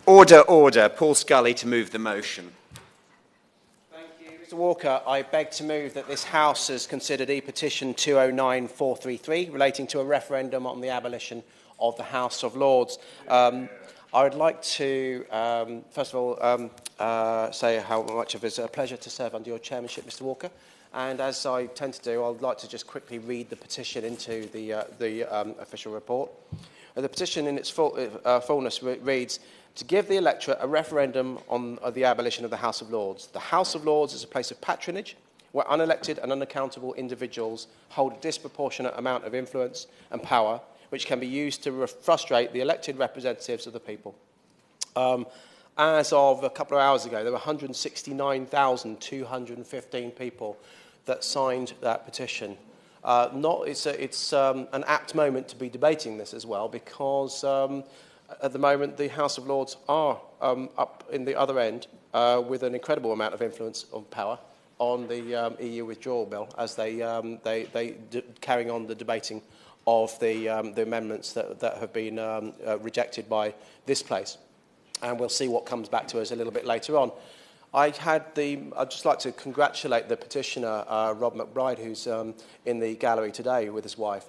Order, order. Paul Scully to move the motion. Thank you. Mr Walker, I beg to move that this House has considered e-petition 209433 relating to a referendum on the abolition of the House of Lords. I would like to, first of all, say how much of it is a pleasure to serve under your chairmanship, Mr Walker. And as I tend to do, I'd like to just quickly read the petition into the official report. The petition in its fullness reads, to give the electorate a referendum on the abolition of the House of Lords. The House of Lords is a place of patronage where unelected and unaccountable individuals hold a disproportionate amount of influence and power which can be used to frustrate the elected representatives of the people. As of a couple of hours ago, there were 169,215 people that signed that petition. It's an apt moment to be debating this as well because at the moment the House of Lords are up in the other end with an incredible amount of influence and power on the EU withdrawal bill as they carrying on the debating of the amendments that have been rejected by this place. And we'll see what comes back to us a little bit later on. I'd just like to congratulate the petitioner, Rob McBride, who's in the gallery today with his wife.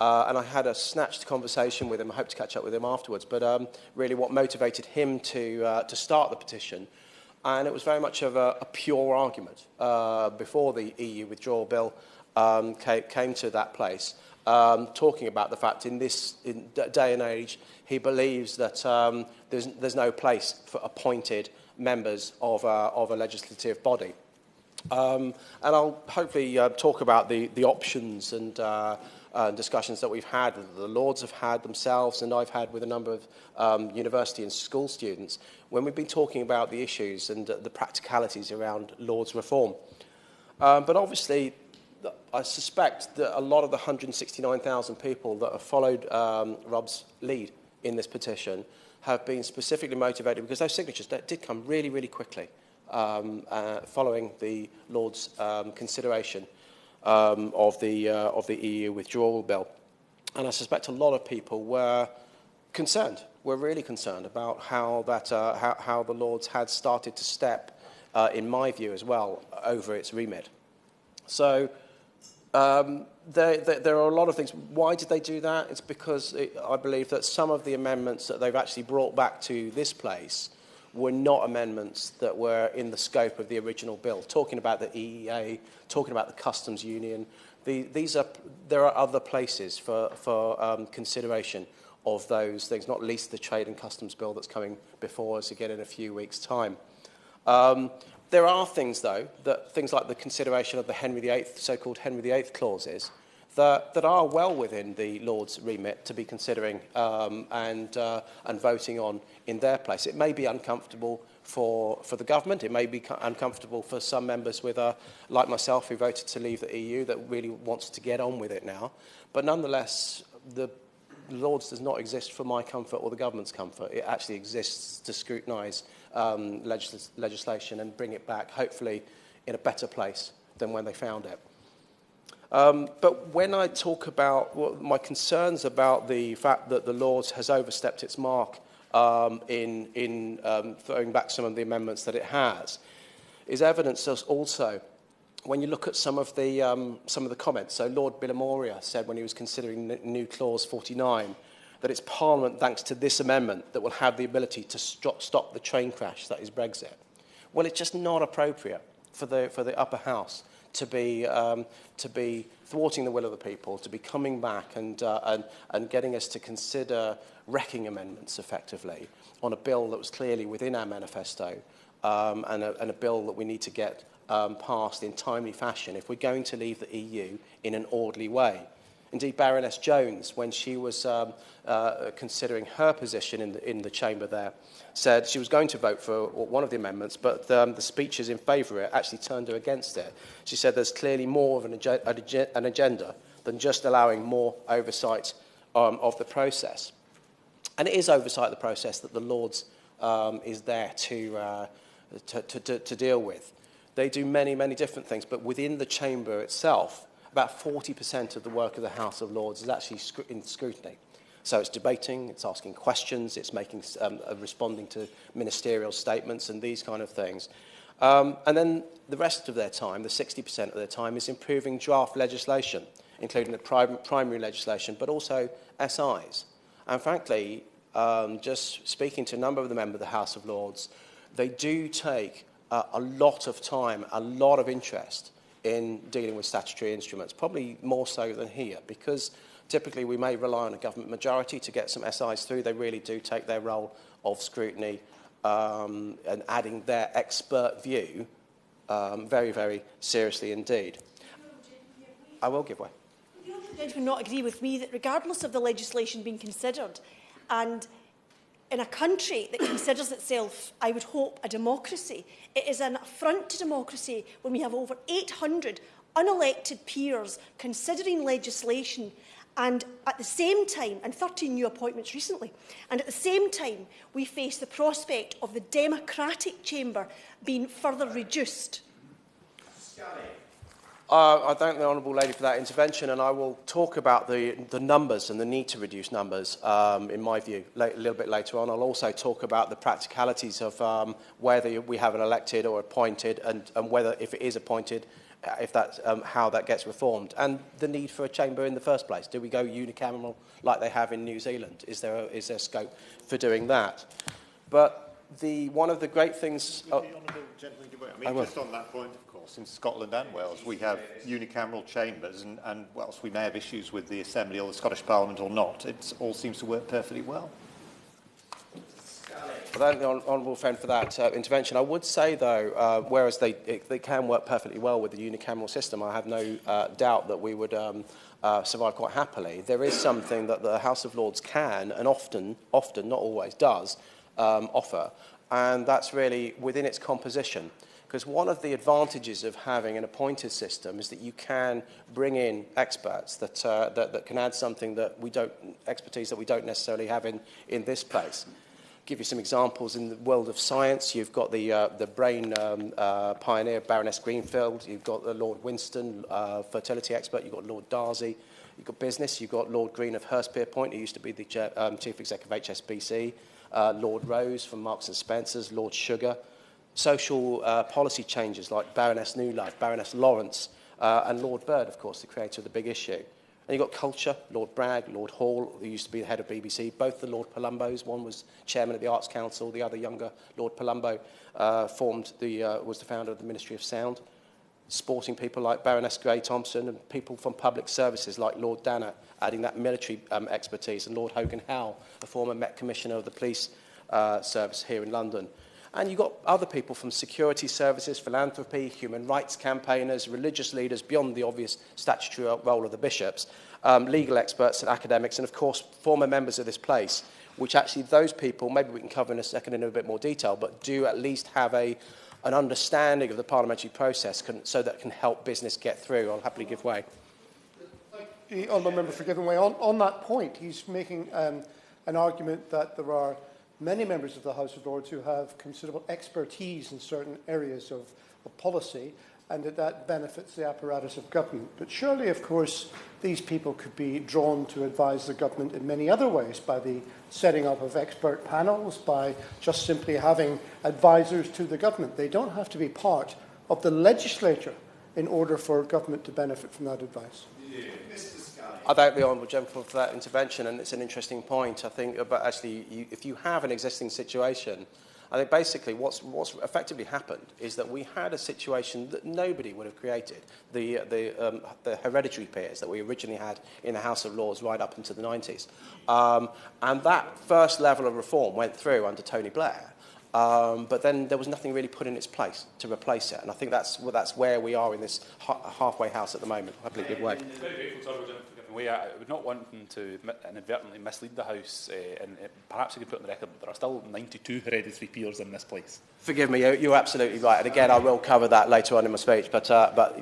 And I had a snatched conversation with him. I hope to catch up with him afterwards. But really what motivated him to start the petition, and it was very much of a pure argument before the EU withdrawal bill came to that place, talking about the fact in this day and age, he believes that there's no place for appointed members of a legislative body. And I'll hopefully talk about the options and discussions that we've had, that the Lords have had themselves, and I've had with a number of university and school students when we've been talking about the issues and the practicalities around Lords reform. But obviously, I suspect that a lot of the 169,000 people that have followed Rob's lead in this petition have been specifically motivated because those signatures did come really, really quickly following the Lords' consideration of the EU withdrawal bill. And I suspect a lot of people were concerned, were really concerned about how the Lords had started to step, in my view as well, over its remit. So there are a lot of things. Why did they do that? It's because I believe that some of the amendments that they've actually brought back to this place were not amendments that were in the scope of the original bill. Talking about the EEA, talking about the customs union, there are other places for consideration of those things, not least the trade and customs bill that's coming before us again in a few weeks' time. There are things, though, things like the consideration of the Henry VIII, so-called Henry VIII clauses, that are well within the Lords' remit to be considering and voting on in their place. It may be uncomfortable for the government. It may be uncomfortable for some members like myself who voted to leave the EU that really wants to get on with it now. But nonetheless, the Lords does not exist for my comfort or the government's comfort. It actually exists to scrutinise legislation and bring it back, hopefully, in a better place than when they found it. But when I talk about my concerns about the fact that the Lords has overstepped its mark in throwing back some of the amendments that it has, is evidence also when you look at some of the comments. So Lord Billamoria said when he was considering new clause 49 that it's Parliament, thanks to this amendment, that will have the ability to stop the train crash that is Brexit. Well, it's just not appropriate for the upper house to be thwarting the will of the people, to be coming back and getting us to consider wrecking amendments effectively on a bill that was clearly within our manifesto and a bill that we need to get passed in timely fashion if we're going to leave the EU in an orderly way. Indeed, Baroness Jones, when she was considering her position in the chamber there, said she was going to vote for one of the amendments, but the speeches in favour of it actually turned her against it. She said there's clearly more of an agenda than just allowing more oversight of the process. And it is oversight of the process that the Lords is there to deal with. They do many, many different things, but within the chamber itself, about 40% of the work of the House of Lords is actually in scrutiny. So it's debating, it's asking questions, it's making, responding to ministerial statements and these kind of things. And then the rest of their time, the 60% of their time, is improving draft legislation, including the primary legislation, but also SIs. And frankly, just speaking to a number of the members of the House of Lords, they do take a lot of time, a lot of interest in dealing with statutory instruments, probably more so than here, because typically we may rely on a government majority to get some SIs through. They really do take their role of scrutiny and adding their expert view very, very seriously indeed. I will give way. The other gentleman not agree with me that regardless of the legislation being considered, and in a country that considers itself, I would hope, a democracy, it is an affront to democracy when we have over 800 unelected peers considering legislation and at the same time, and 13 new appointments recently, and at the same time we face the prospect of the democratic chamber being further reduced. I thank the Honourable Lady for that intervention, and I will talk about the numbers and the need to reduce numbers, in my view, a little bit later on. I'll also talk about the practicalities of whether we have an elected or appointed, and whether, if it is appointed, if that's how that gets reformed, and the need for a chamber in the first place. Do we go unicameral like they have in New Zealand? Is there scope for doing that? But one of the great things... Just on that point, of course, in Scotland and Wales, we have unicameral chambers, and whilst we may have issues with the Assembly or the Scottish Parliament or not, it all seems to work perfectly well. I thank the Honourable friend for that intervention. I would say, though, whereas they can work perfectly well with the unicameral system, I have no doubt that we would survive quite happily. There is something that the House of Lords can, and often, not always, does offer, and that's really within its composition. Because one of the advantages of having an appointed system is that you can bring in experts that can add something that expertise that we don't necessarily have in this place. Give you some examples in the world of science. You've got the brain pioneer Baroness Greenfield. You've got the Lord Winston, fertility expert. You've got Lord Darcy. You've got business. You've got Lord Green of Hurstpierpoint, who used to be the chief executive of HSBC. Lord Rose from Marks and Spencer's. Lord Sugar. Social policy changes like Baroness Newlife, Baroness Lawrence, and Lord Bird, of course, the creator of The Big Issue. And you've got culture, Lord Bragg, Lord Hall, who used to be the head of BBC, both the Lord Palumbos. One was chairman of the Arts Council, the other younger Lord Palumbo was the founder of the Ministry of Sound. Sporting people like Baroness Gray-Thompson, and people from public services like Lord Danner, adding that military expertise, and Lord Hogan Howe, a former Met Commissioner of the Police Service here in London. And you've got other people from security services, philanthropy, human rights campaigners, religious leaders beyond the obvious statutory role of the bishops, legal experts and academics, and of course former members of this place, which actually those people, maybe we can cover in a second in a bit more detail, but do at least have an understanding of the parliamentary process so that can help business get through. I'll happily give way. Thank the honourable member for giving way. On that point, he's making an argument that there are many members of the House of Lords who have considerable expertise in certain areas of policy, and that benefits the apparatus of government. But surely, of course, these people could be drawn to advise the government in many other ways, by the setting up of expert panels, by just simply having advisors to the government. They don't have to be part of the legislature in order for government to benefit from that advice. I thank the Honourable Gentleman for that intervention, and it's an interesting point. I think, but actually, if you have an existing situation, I think basically what's effectively happened is that we had a situation that nobody would have created, the hereditary peers that we originally had in the House of Lords right up into the 90s. And that first level of reform went through under Tony Blair, but then there was nothing really put in its place to replace it. And I think that's where we are in this halfway house at the moment. Happily give way. I would not want them to inadvertently mislead the House, and perhaps we could put on the record that there are still 92 hereditary peers in this place. Forgive me, you're absolutely right. And again, I will cover that later on in my speech, but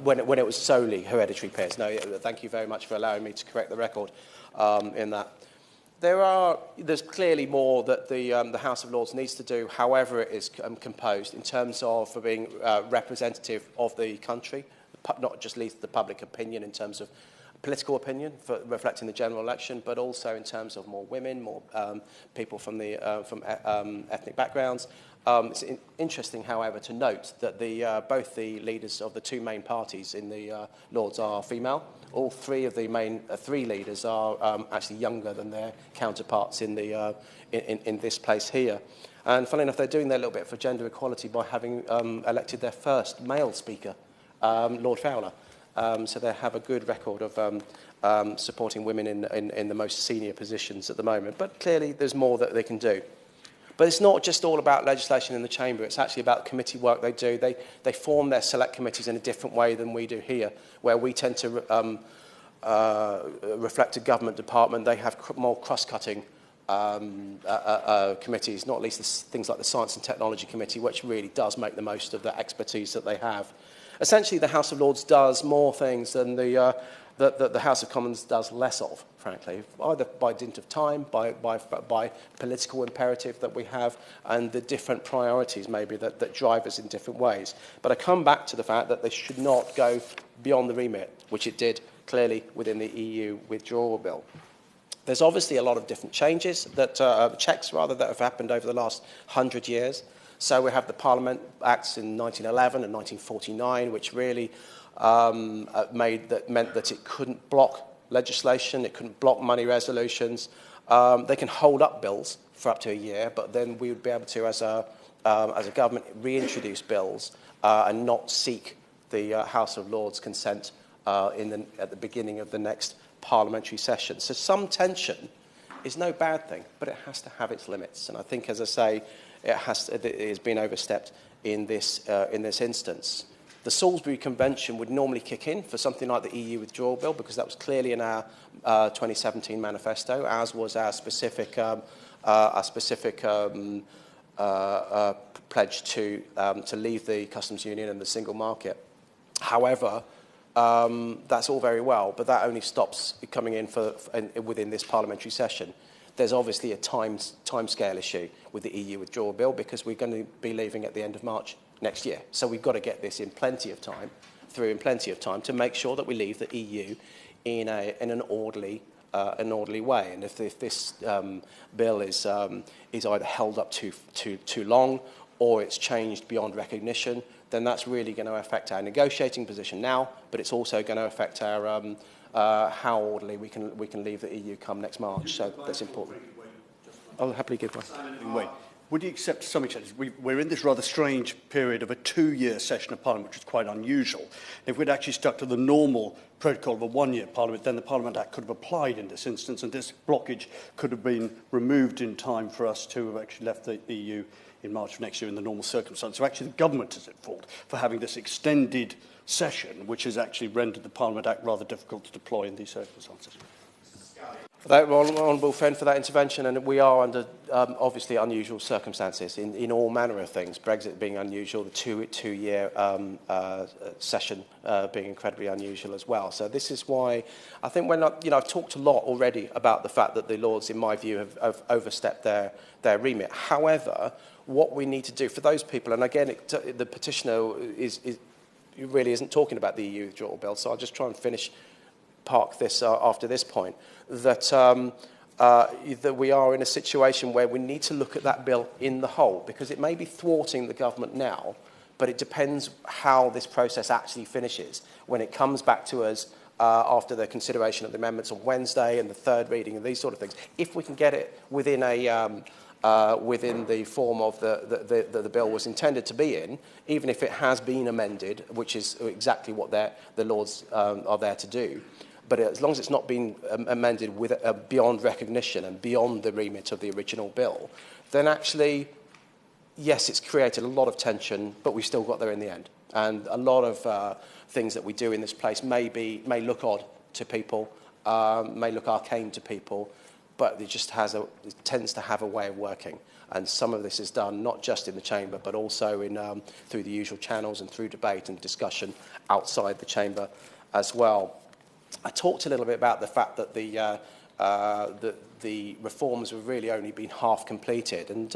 when it was solely hereditary peers. No, thank you very much for allowing me to correct the record in that. There's clearly more that the House of Lords needs to do, however it is composed, in terms of being representative of the country, not just least the public opinion in terms of political opinion for reflecting the general election, but also in terms of more women, more people from ethnic backgrounds. It's interesting, however, to note that both the leaders of the two main parties in the Lords are female. All three of the main three leaders are actually younger than their counterparts in this place here. And funnily enough, they're doing their little bit for gender equality by having elected their first male speaker, Lord Fowler. So they have a good record of supporting women in the most senior positions at the moment. But clearly, there's more that they can do. But it's not just all about legislation in the chamber. It's actually about committee work they do. They form their select committees in a different way than we do here, where we tend to reflect a government department. They have more cross-cutting committees, not least things like the Science and Technology Committee, which really does make the most of the expertise that they have. Essentially, the House of Lords does more things than the House of Commons does less of, frankly, either by dint of time, by political imperative that we have, and the different priorities maybe that drive us in different ways. But I come back to the fact that they should not go beyond the remit, which it did clearly within the EU withdrawal bill. There's obviously a lot of different changes, checks rather, that have happened over the last 100 years. So we have the Parliament Acts in 1911 and 1949, which really meant that it couldn't block legislation, it couldn't block money resolutions. They can hold up bills for up to a year, but then we would be able to, as a government, reintroduce bills and not seek the House of Lords' consent at the beginning of the next parliamentary session. So some tension is no bad thing, but it has to have its limits. And I think, as I say, it has been overstepped in this instance. The Salisbury Convention would normally kick in for something like the EU withdrawal bill, because that was clearly in our 2017 manifesto, as was our specific pledge to leave the customs union and the single market. However, that's all very well, but that only stops coming in within this parliamentary session. There's obviously a timescale issue with the EU withdrawal bill, because we're going to be leaving at the end of March next year. So we've got to get this in plenty of time to make sure that we leave the EU in an orderly way. And if this bill is either held up too long, or it's changed beyond recognition, then that's really going to affect our negotiating position now, but it's also going to affect our how orderly we can leave the EU come next March. So that's important. I'll happily give one. Would you accept to some extent, we're in this rather strange period of a 2-year session of Parliament, which is quite unusual. If we'd actually stuck to the normal protocol of a 1-year Parliament, then the Parliament Act could have applied in this instance, and this blockage could have been removed in time for us to have actually left the EU in March of next year in the normal circumstances. So actually the government is at fault for having this extended session, which has actually rendered the Parliament Act rather difficult to deploy in these circumstances. Honourable friend, for that intervention, and we are under obviously unusual circumstances in all manner of things. Brexit being unusual, the two-year session being incredibly unusual as well. So this is why I think I've talked a lot already about the fact that the Lords, in my view, have overstepped their remit. However, what we need to do for those people, and again, the petitioner really isn't talking about the EU withdrawal bill, so I'll just try and park this after this point, that we are in a situation where we need to look at that bill in the whole, because it may be thwarting the government now, but it depends how this process actually finishes when it comes back to us after the consideration of the amendments on Wednesday and the third reading and these sort of things. If we can get it within within the form of the bill was intended to be in, even if it has been amended, which is exactly what the Lords are there to do. But as long as it's not been amended with beyond recognition and beyond the remit of the original bill, then actually, yes, it's created a lot of tension, but we've still got there in the end. And a lot of things that we do in this place may look odd to people, may look arcane to people, but it tends to have a way of working. And some of this is done not just in the chamber, but also through the usual channels and through debate and discussion outside the chamber as well. I talked a little bit about the fact that the reforms have really only been half completed, and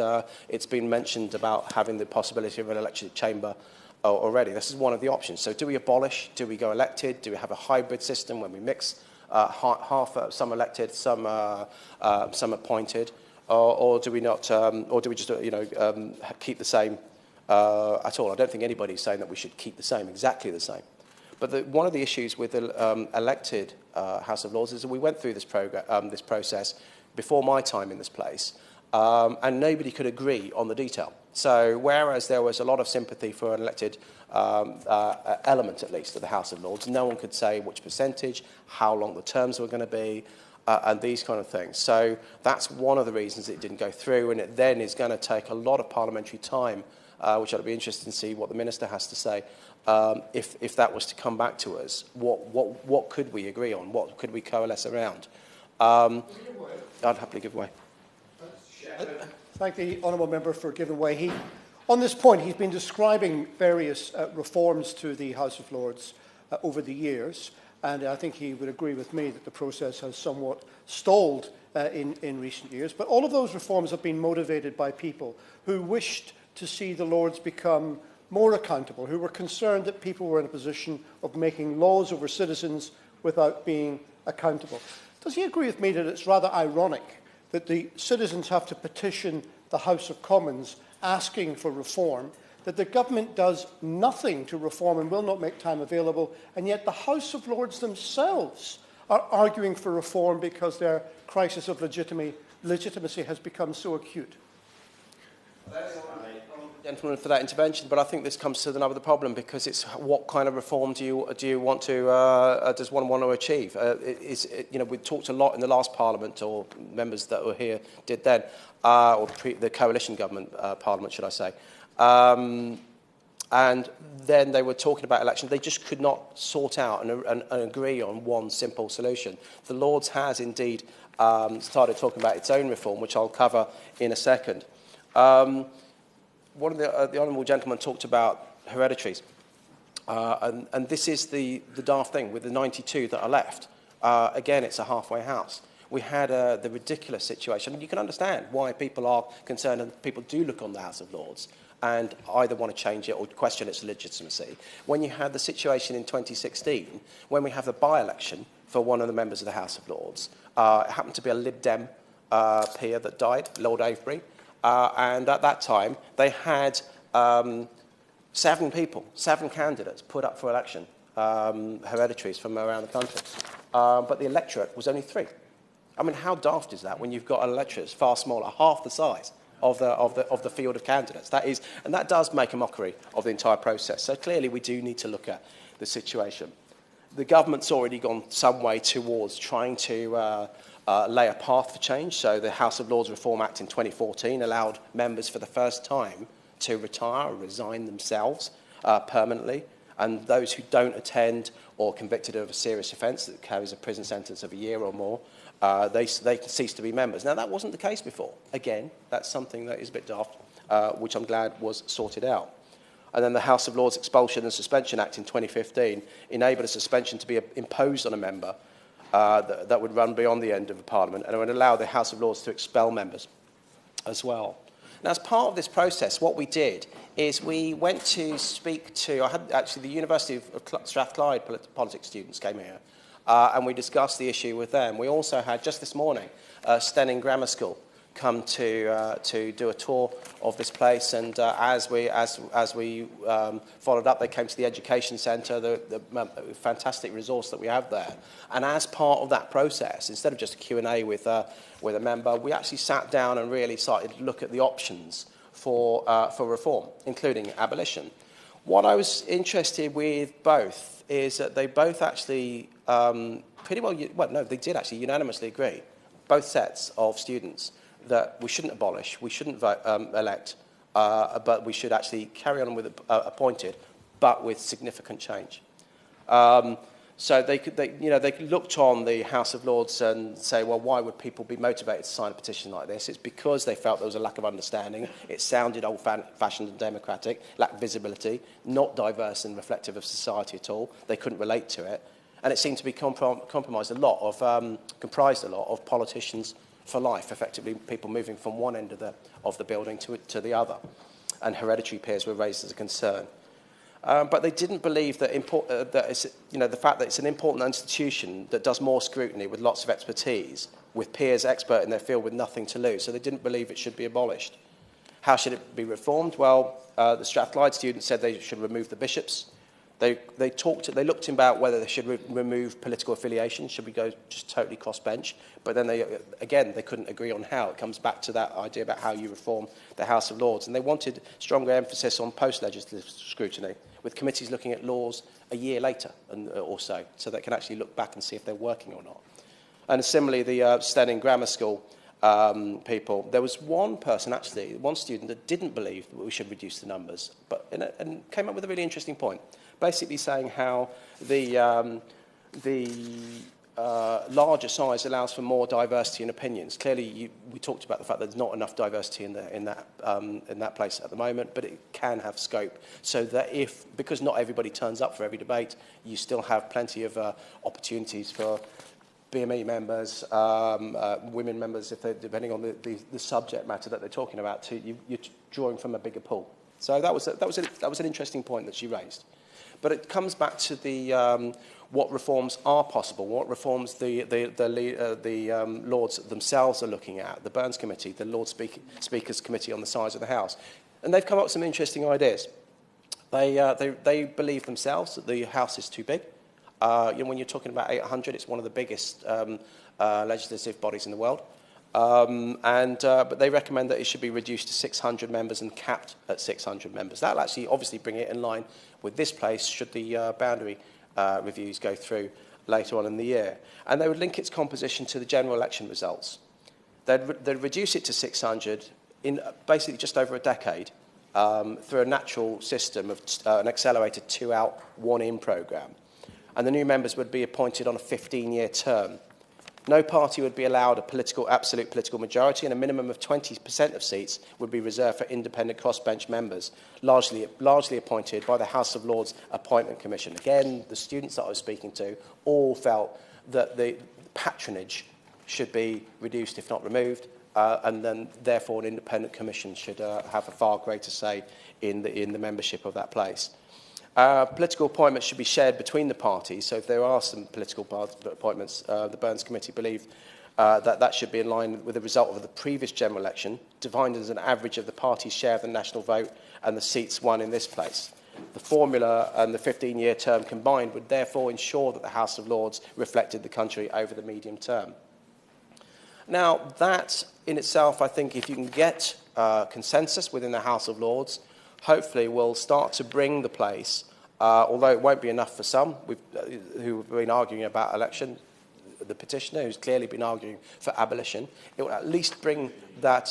it's been mentioned about having the possibility of an elected chamber already. This is one of the options. So do we abolish? Do we go elected? Do we have a hybrid system when we mix half some elected, some appointed, or do we not, or do we just keep the same at all? I don't think anybody's saying that we should keep the same, exactly the same. But one of the issues with the elected House of Lords is that we went through this process before my time in this place, and nobody could agree on the detail. So whereas there was a lot of sympathy for an elected element, at least, of the House of Lords, no one could say which percentage, how long the terms were going to be, and these kind of things. So that's one of the reasons it didn't go through, and it then is going to take a lot of parliamentary time, which I'd be interested to see what the Minister has to say. If that was to come back to us, what could we agree on? What could we coalesce around? I'd happily give way. Thank the honourable member for giving way. On this point, he's been describing various reforms to the House of Lords over the years, and I think he would agree with me that the process has somewhat stalled in recent years. But all of those reforms have been motivated by people who wished to see the Lords become more accountable, who were concerned that people were in a position of making laws over citizens without being accountable. Does he agree with me that it's rather ironic that the citizens have to petition the House of Commons asking for reform, that the government does nothing to reform and will not make time available, and yet the House of Lords themselves are arguing for reform because their crisis of legitimacy has become so acute? Gentleman, for that intervention, but I think this comes to another problem, because it's what kind of reform do you want to does one want to achieve? We talked a lot in the last Parliament, or members that were here did then, or the coalition government Parliament, should I say, and then they were talking about elections. They just could not sort out and agree on one simple solution. The Lords has indeed started talking about its own reform, which I'll cover in a second. One of the honourable gentleman talked about hereditaries, and this is the daft thing with the 92 that are left. Again, it's a halfway house. We had the ridiculous situation. I mean, you can understand why people are concerned, and people do look on the House of Lords and either want to change it or question its legitimacy. When you had the situation in 2016, when we have the by-election for one of the members of the House of Lords, it happened to be a Lib Dem peer that died, Lord Avebury. And at that time, they had 7 candidates put up for election, hereditaries from around the country. But the electorate was only 3. I mean, how daft is that when you've got an electorate that's far smaller, half the size of the field of candidates? And that does make a mockery of the entire process. So clearly, we do need to look at the situation. The government's already gone some way towards trying to lay a path for change. So the House of Lords Reform Act in 2014 allowed members for the first time to retire or resign themselves permanently, and those who don't attend or convicted of a serious offence that carries a prison sentence of a year or more, they can cease to be members. Now, that wasn't the case before. Again, that's something that is a bit daft, which I'm glad was sorted out. And then the House of Lords Expulsion and Suspension Act in 2015 enabled a suspension to be imposed on a member that would run beyond the end of the Parliament, and it would allow the House of Lords to expel members as well. Now, as part of this process, what we did is we went to speak to, the University of Strathclyde politics students came here, and we discussed the issue with them. We also had, just this morning, Stenning Grammar School come to do a tour of this place, and as we followed up, they came to the education centre, the fantastic resource that we have there. And as part of that process, instead of just a Q&A with a member, we actually sat down and really started to look at the options for reform, including abolition. What I was interested with both is that they both actually they did actually unanimously agree, both sets of students, that we shouldn't abolish, we shouldn't elect, but we should actually carry on with appointed, but with significant change. So they looked on the House of Lords and say, well, why would people be motivated to sign a petition like this? It's because they felt there was a lack of understanding. It sounded old-fashioned and democratic, lacked visibility, not diverse and reflective of society at all. They couldn't relate to it, and it seemed to be comprised a lot of politicians for life, effectively people moving from one end of the building to the other, and hereditary peers were raised as a concern. But they didn't believe that, that it's, the fact that it's an important institution that does more scrutiny with lots of expertise, with peers expert in their field with nothing to lose. So they didn't believe it should be abolished. How should it be reformed? Well, the Strathclyde students said they should remove the bishops. They looked about whether they should remove political affiliation. Should we go just totally crossbench? But then they couldn't agree on how. It comes back to that idea about how you reform the House of Lords. And they wanted stronger emphasis on post-legislative scrutiny, with committees looking at laws a year later or so they can actually look back and see if they're working or not. And similarly, the Stenning Grammar School people, there was one student that didn't believe that we should reduce the numbers, and came up with a really interesting point, basically saying how the larger size allows for more diversity in opinions. Clearly, we talked about the fact that there's not enough diversity in that place at the moment, but it can have scope. So that because not everybody turns up for every debate, you still have plenty of opportunities for BME members, women members, if they're depending on the subject matter that they're talking about. You're drawing from a bigger pool. So that was an interesting point that she raised. But it comes back to the what reforms are possible, what reforms the Lords themselves are looking at, the Burns Committee, the Lord Speakers Committee on the size of the House. And they've come up with some interesting ideas. They believe themselves that the House is too big. When you're talking about 800, it's one of the biggest legislative bodies in the world. But they recommend that it should be reduced to 600 members and capped at 600 members. That'll actually obviously bring it in line with this place should the boundary reviews go through later on in the year. And they would link its composition to the general election results. They'd reduce it to 600 in basically just over a decade through a natural system of an accelerated 2-out, 1-in programme. And the new members would be appointed on a 15-year term. No party would be allowed absolute political majority, and a minimum of 20% of seats would be reserved for independent crossbench members, largely appointed by the House of Lords Appointment Commission. Again, the students that I was speaking to all felt that the patronage should be reduced, if not removed, and then therefore an independent commission should have a far greater say in the membership of that place. Political appointments should be shared between the parties, so if there are some political appointments, the Burns Committee believe that should be in line with the result of the previous general election, defined as an average of the party's share of the national vote and the seats won in this place. The formula and the 15-year term combined would therefore ensure that the House of Lords reflected the country over the medium term. Now, that in itself, I think, if you can get consensus within the House of Lords, hopefully will start to bring the place, although it won't be enough for some who have been arguing about election, the petitioner who's clearly been arguing for abolition, it will at least bring that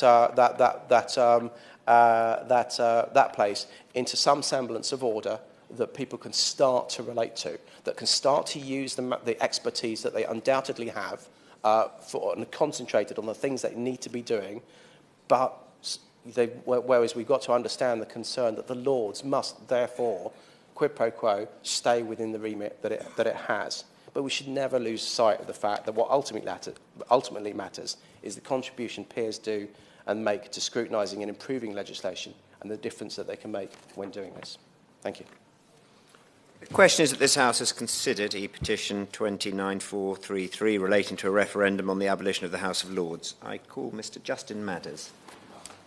place into some semblance of order that people can start to relate to, that can start to use the expertise that they undoubtedly have and concentrated on the things they need to be doing, but whereas we've got to understand the concern that the Lords must, therefore, quid pro quo, stay within the remit that it has. But we should never lose sight of the fact that what ultimately matters is the contribution peers do and make to scrutinising and improving legislation and the difference that they can make when doing this. Thank you. The question is that this House has considered petition 29433 relating to a referendum on the abolition of the House of Lords. I call Mr Justin Madders.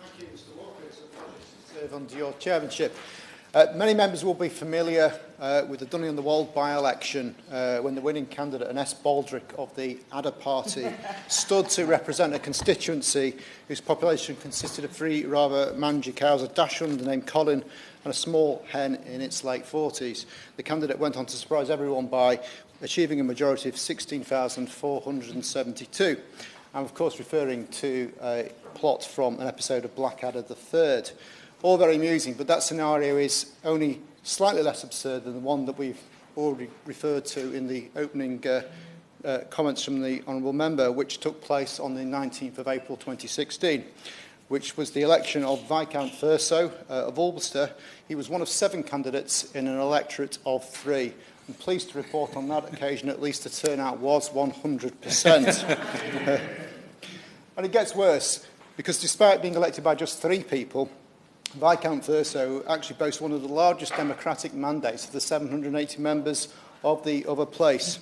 Thank you, Mr Walker. It's a pleasure to serve under your chairmanship. Many members will be familiar with the Dunny-on-the-Wold by-election when the winning candidate, an S. Baldrick of the Adder Party, stood to represent a constituency whose population consisted of 3 rather mangy cows, a dachshund named Colin and a small hen in its late 40s. The candidate went on to surprise everyone by achieving a majority of 16,472. I'm, of course, referring to a plot from an episode of Blackadder III. All very amusing, but that scenario is only slightly less absurd than the one that we've already referred to in the opening comments from the Honourable Member, which took place on the 19th of April 2016, which was the election of Viscount Thurso of Ulster. He was one of 7 candidates in an electorate of 3. I'm pleased to report on that occasion at least the turnout was 100%. And it gets worse, because despite being elected by just 3 people, Viscount Verso actually boasts one of the largest democratic mandates of the 780 members of the other place.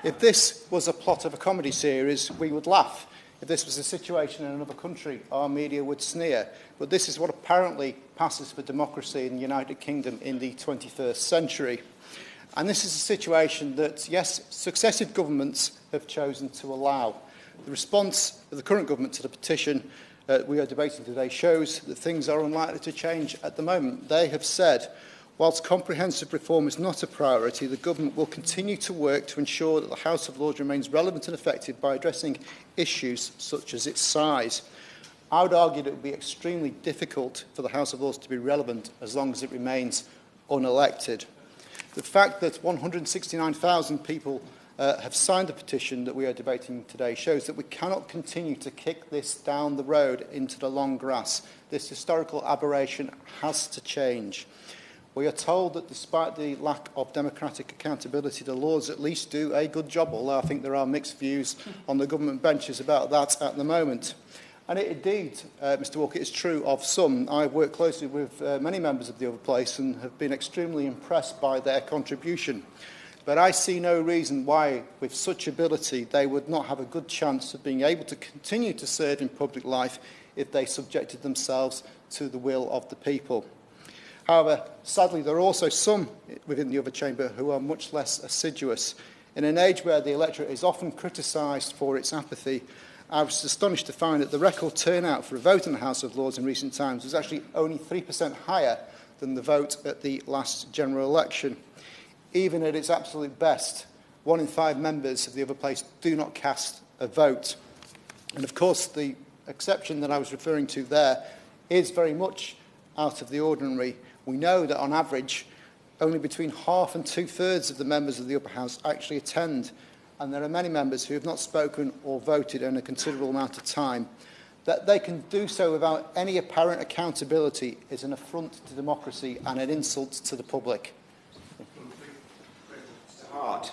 If this was a plot of a comedy series, we would laugh. If this was a situation in another country, our media would sneer. But this is what apparently passes for democracy in the United Kingdom in the 21st century. And this is a situation that, yes, successive governments have chosen to allow. The response of the current government to the petition we are debating today shows that things are unlikely to change at the moment. They have said, whilst comprehensive reform is not a priority, the government will continue to work to ensure that the House of Lords remains relevant and effective by addressing issues such as its size. I would argue that it would be extremely difficult for the House of Lords to be relevant as long as it remains unelected. The fact that 169,000 people have signed the petition that we are debating today shows that we cannot continue to kick this down the road into the long grass. This historical aberration has to change. We are told that despite the lack of democratic accountability, the Lords at least do a good job, although I think there are mixed views on the government benches about that at the moment. And it indeed, Mr Walker, is true of some. I've worked closely with many members of the other place and have been extremely impressed by their contribution. But I see no reason why, with such ability, they would not have a good chance of being able to continue to serve in public life if they subjected themselves to the will of the people. However, sadly, there are also some within the other chamber who are much less assiduous. In an age where the electorate is often criticised for its apathy, I was astonished to find that the record turnout for a vote in the House of Lords in recent times was actually only 3% higher than the vote at the last general election. Even at its absolute best, 1 in 5 members of the other place do not cast a vote. And of course, the exception that I was referring to there is very much out of the ordinary. We know that on average, only between half and 2/3 of the members of the upper house actually attend. And there are many members who have not spoken or voted in a considerable amount of time. That they can do so without any apparent accountability is an affront to democracy and an insult to the public. Hard.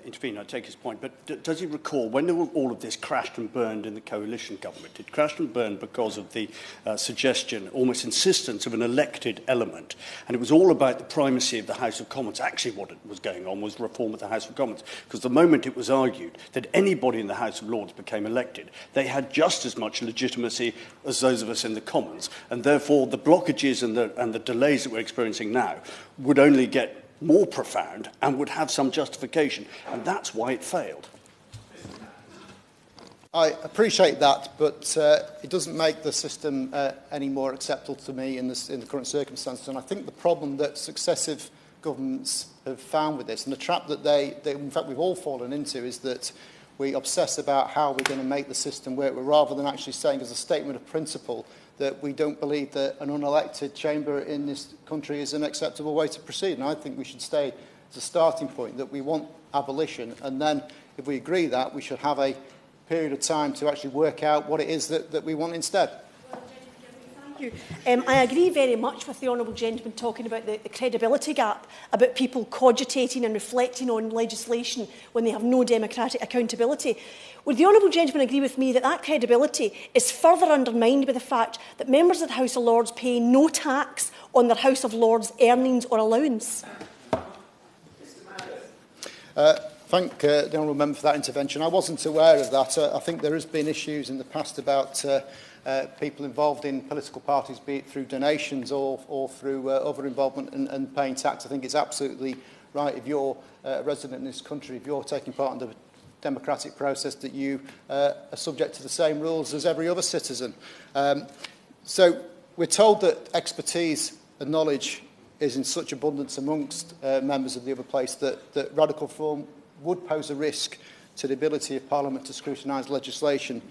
Intervene, I take his point, but does he recall when all of this crashed and burned in the coalition government? It crashed and burned because of the suggestion, almost insistence of an elected element, and it was all about the primacy of the House of Commons. Actually, what was going on was reform of the House of Commons, because the moment it was argued that anybody in the House of Lords became elected, they had just as much legitimacy as those of us in the Commons, and therefore the blockages and the delays that we're experiencing now would only get more profound and would have some justification, and that's why it failed. I appreciate that, but it doesn't make the system any more acceptable to me in the current circumstances. And I think the problem that successive governments have found with this, and the trap that they in fact we've all fallen into, is that we obsess about how we're going to make the system work, rather than actually saying as a statement of principle that we don't believe that an unelected chamber in this country is an acceptable way to proceed. And I think we should stay as a starting point that we want abolition, and then if we agree that, we should have a period of time to actually work out what it is that we want instead. Thank you. I agree very much with the honourable gentleman talking about the credibility gap, about people cogitating and reflecting on legislation when they have no democratic accountability. Would the honourable gentleman agree with me that that credibility is further undermined by the fact that members of the House of Lords pay no tax on their House of Lords earnings or allowance? Thank the honourable member for that intervention. I wasn't aware of that. I think there has been issues in the past about people involved in political parties, be it through donations or through other involvement and paying tax. I think it's absolutely right, if you're a resident in this country, if you're taking part in the democratic process, that you are subject to the same rules as every other citizen. So we're told that expertise and knowledge is in such abundance amongst members of the other place that radical reform would pose a risk to the ability of Parliament to scrutinise legislation.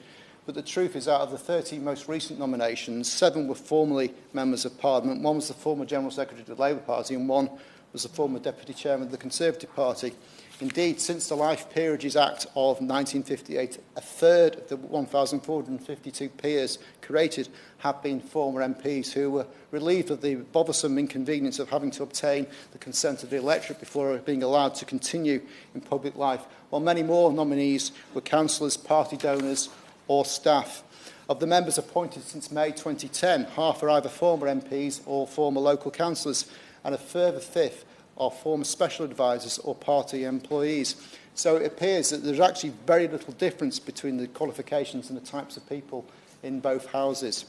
But the truth is, out of the 30 most recent nominations, 7 were formerly members of Parliament. 1 was the former General Secretary of the Labour Party, and 1 was the former Deputy Chairman of the Conservative Party. Indeed, since the Life Peerages Act of 1958, a third of the 1,452 peers created have been former MPs who were relieved of the bothersome inconvenience of having to obtain the consent of the electorate before being allowed to continue in public life, while many more nominees were councillors, party donors or staff. Of the members appointed since May 2010, half are either former MPs or former local councillors, and a further fifth are former special advisors or party employees. So it appears that there's actually very little difference between the qualifications and the types of people in both houses.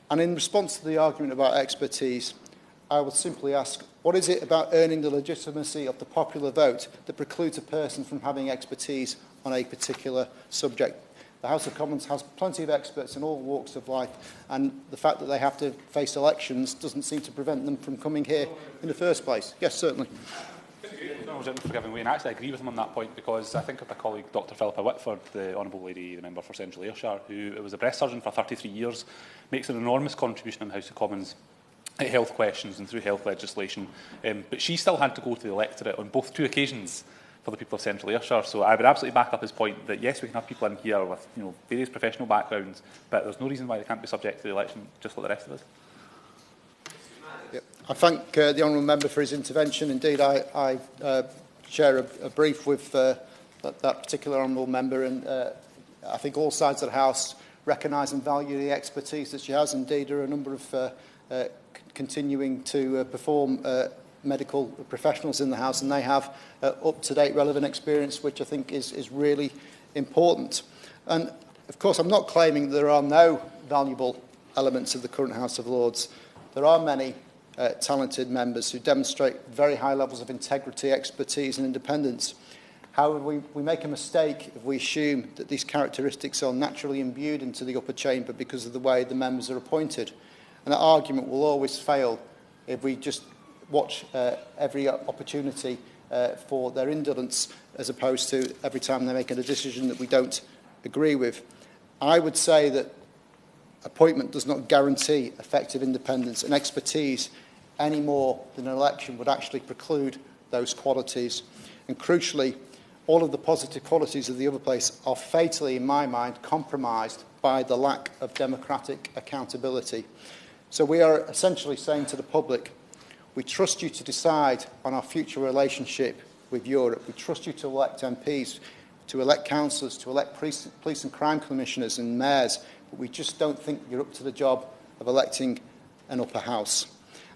And in response to the argument about expertise, I would simply ask, what is it about earning the legitimacy of the popular vote that precludes a person from having expertise on a particular subject? The House of Commons has plenty of experts in all walks of life, and the fact that they have to face elections doesn't seem to prevent them from coming here in the first place. Yes, certainly. And actually I agree with him on that point, because I think of my colleague Dr Philippa Whitford, the Honourable Lady, the member for Central Ayrshire, who was a breast surgeon for 33 years, makes an enormous contribution in the House of Commons at health questions and through health legislation. But she still had to go to the electorate on both two occasions for the people of Central Ayrshire. So I would absolutely back up his point that yes, we can have people in here with various professional backgrounds, but there's no reason why they can't be subject to the election just like the rest of us. Yep. I thank the honourable member for his intervention. Indeed, I share a brief with that particular honourable member, and I think all sides of the House recognise and value the expertise that she has. Indeed, there are a number of continuing to perform medical professionals in the House, and they have up-to-date relevant experience, which I think is really important. And of course, I'm not claiming there are no valuable elements of the current House of Lords. There are many talented members who demonstrate very high levels of integrity, expertise and independence. However, we make a mistake if we assume that these characteristics are naturally imbued into the upper chamber because of the way the members are appointed. And that argument will always fail if we just watch every opportunity for their indolence, as opposed to every time they make a decision that we don't agree with. I would say that appointment does not guarantee effective independence and expertise any more than an election would actually preclude those qualities. And crucially, all of the positive qualities of the other place are fatally, in my mind, compromised by the lack of democratic accountability. So we are essentially saying to the public, we trust you to decide on our future relationship with Europe. We trust you to elect MPs, to elect councillors, to elect police and crime commissioners and mayors, but we just don't think you're up to the job of electing an upper house.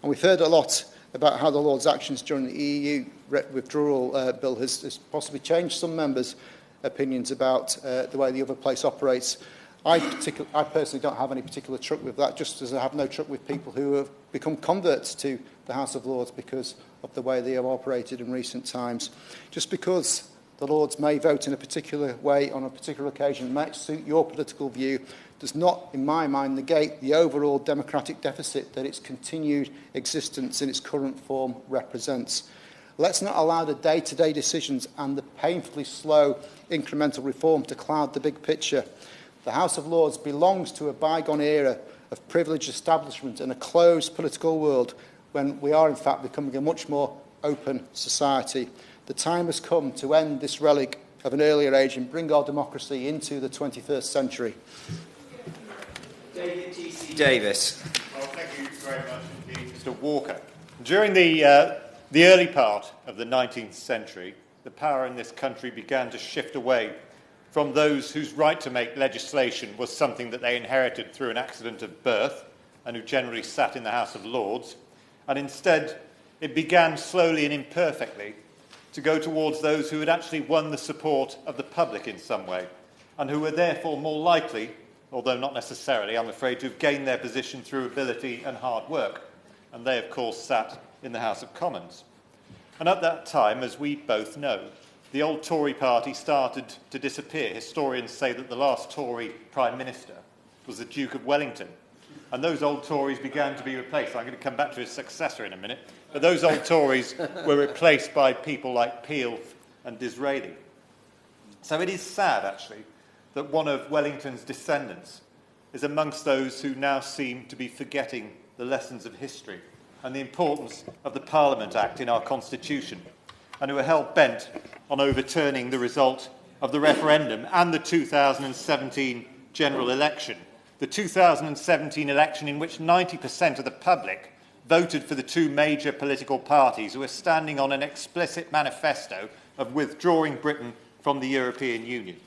And we've heard a lot about how the Lord's actions during the EU withdrawal bill has possibly changed some members' opinions about the way the other place operates. I personally don't have any particular truck with that, just as I have no truck with people who have become converts to the House of Lords because of the way they have operated in recent times. Just because the Lords may vote in a particular way on a particular occasion, might suit your political view, does not, in my mind, negate the overall democratic deficit that its continued existence in its current form represents. Let's not allow the day-to-day decisions and the painfully slow incremental reform to cloud the big picture. The House of Lords belongs to a bygone era of privileged establishment and a closed political world when we are, in fact, becoming a much more open society. The time has come to end this relic of an earlier age and bring our democracy into the 21st century. David T.C. Davis. Well, thank you very much indeed, Mr. Walker. During the early part of the 19th century, the power in this country began to shift away from those whose right to make legislation was something that they inherited through an accident of birth and who generally sat in the House of Lords, and instead it began slowly and imperfectly to go towards those who had actually won the support of the public in some way and who were therefore more likely, although not necessarily, I'm afraid, to have gained their position through ability and hard work. And they, of course, sat in the House of Commons. And at that time, as we both know, the old Tory party started to disappear. Historians say that the last Tory Prime Minister was the Duke of Wellington. And those old Tories began to be replaced. I'm going to come back to his successor in a minute. But those old Tories were replaced by people like Peel and Disraeli. So it is sad, actually, that one of Wellington's descendants is amongst those who now seem to be forgetting the lessons of history and the importance of the Parliament Act in our Constitution, and who are hell-bent on overturning the result of the referendum and the 2017 general election. The 2017 election in which 90% of the public voted for the two major political parties who are standing on an explicit manifesto of withdrawing Britain from the European Union.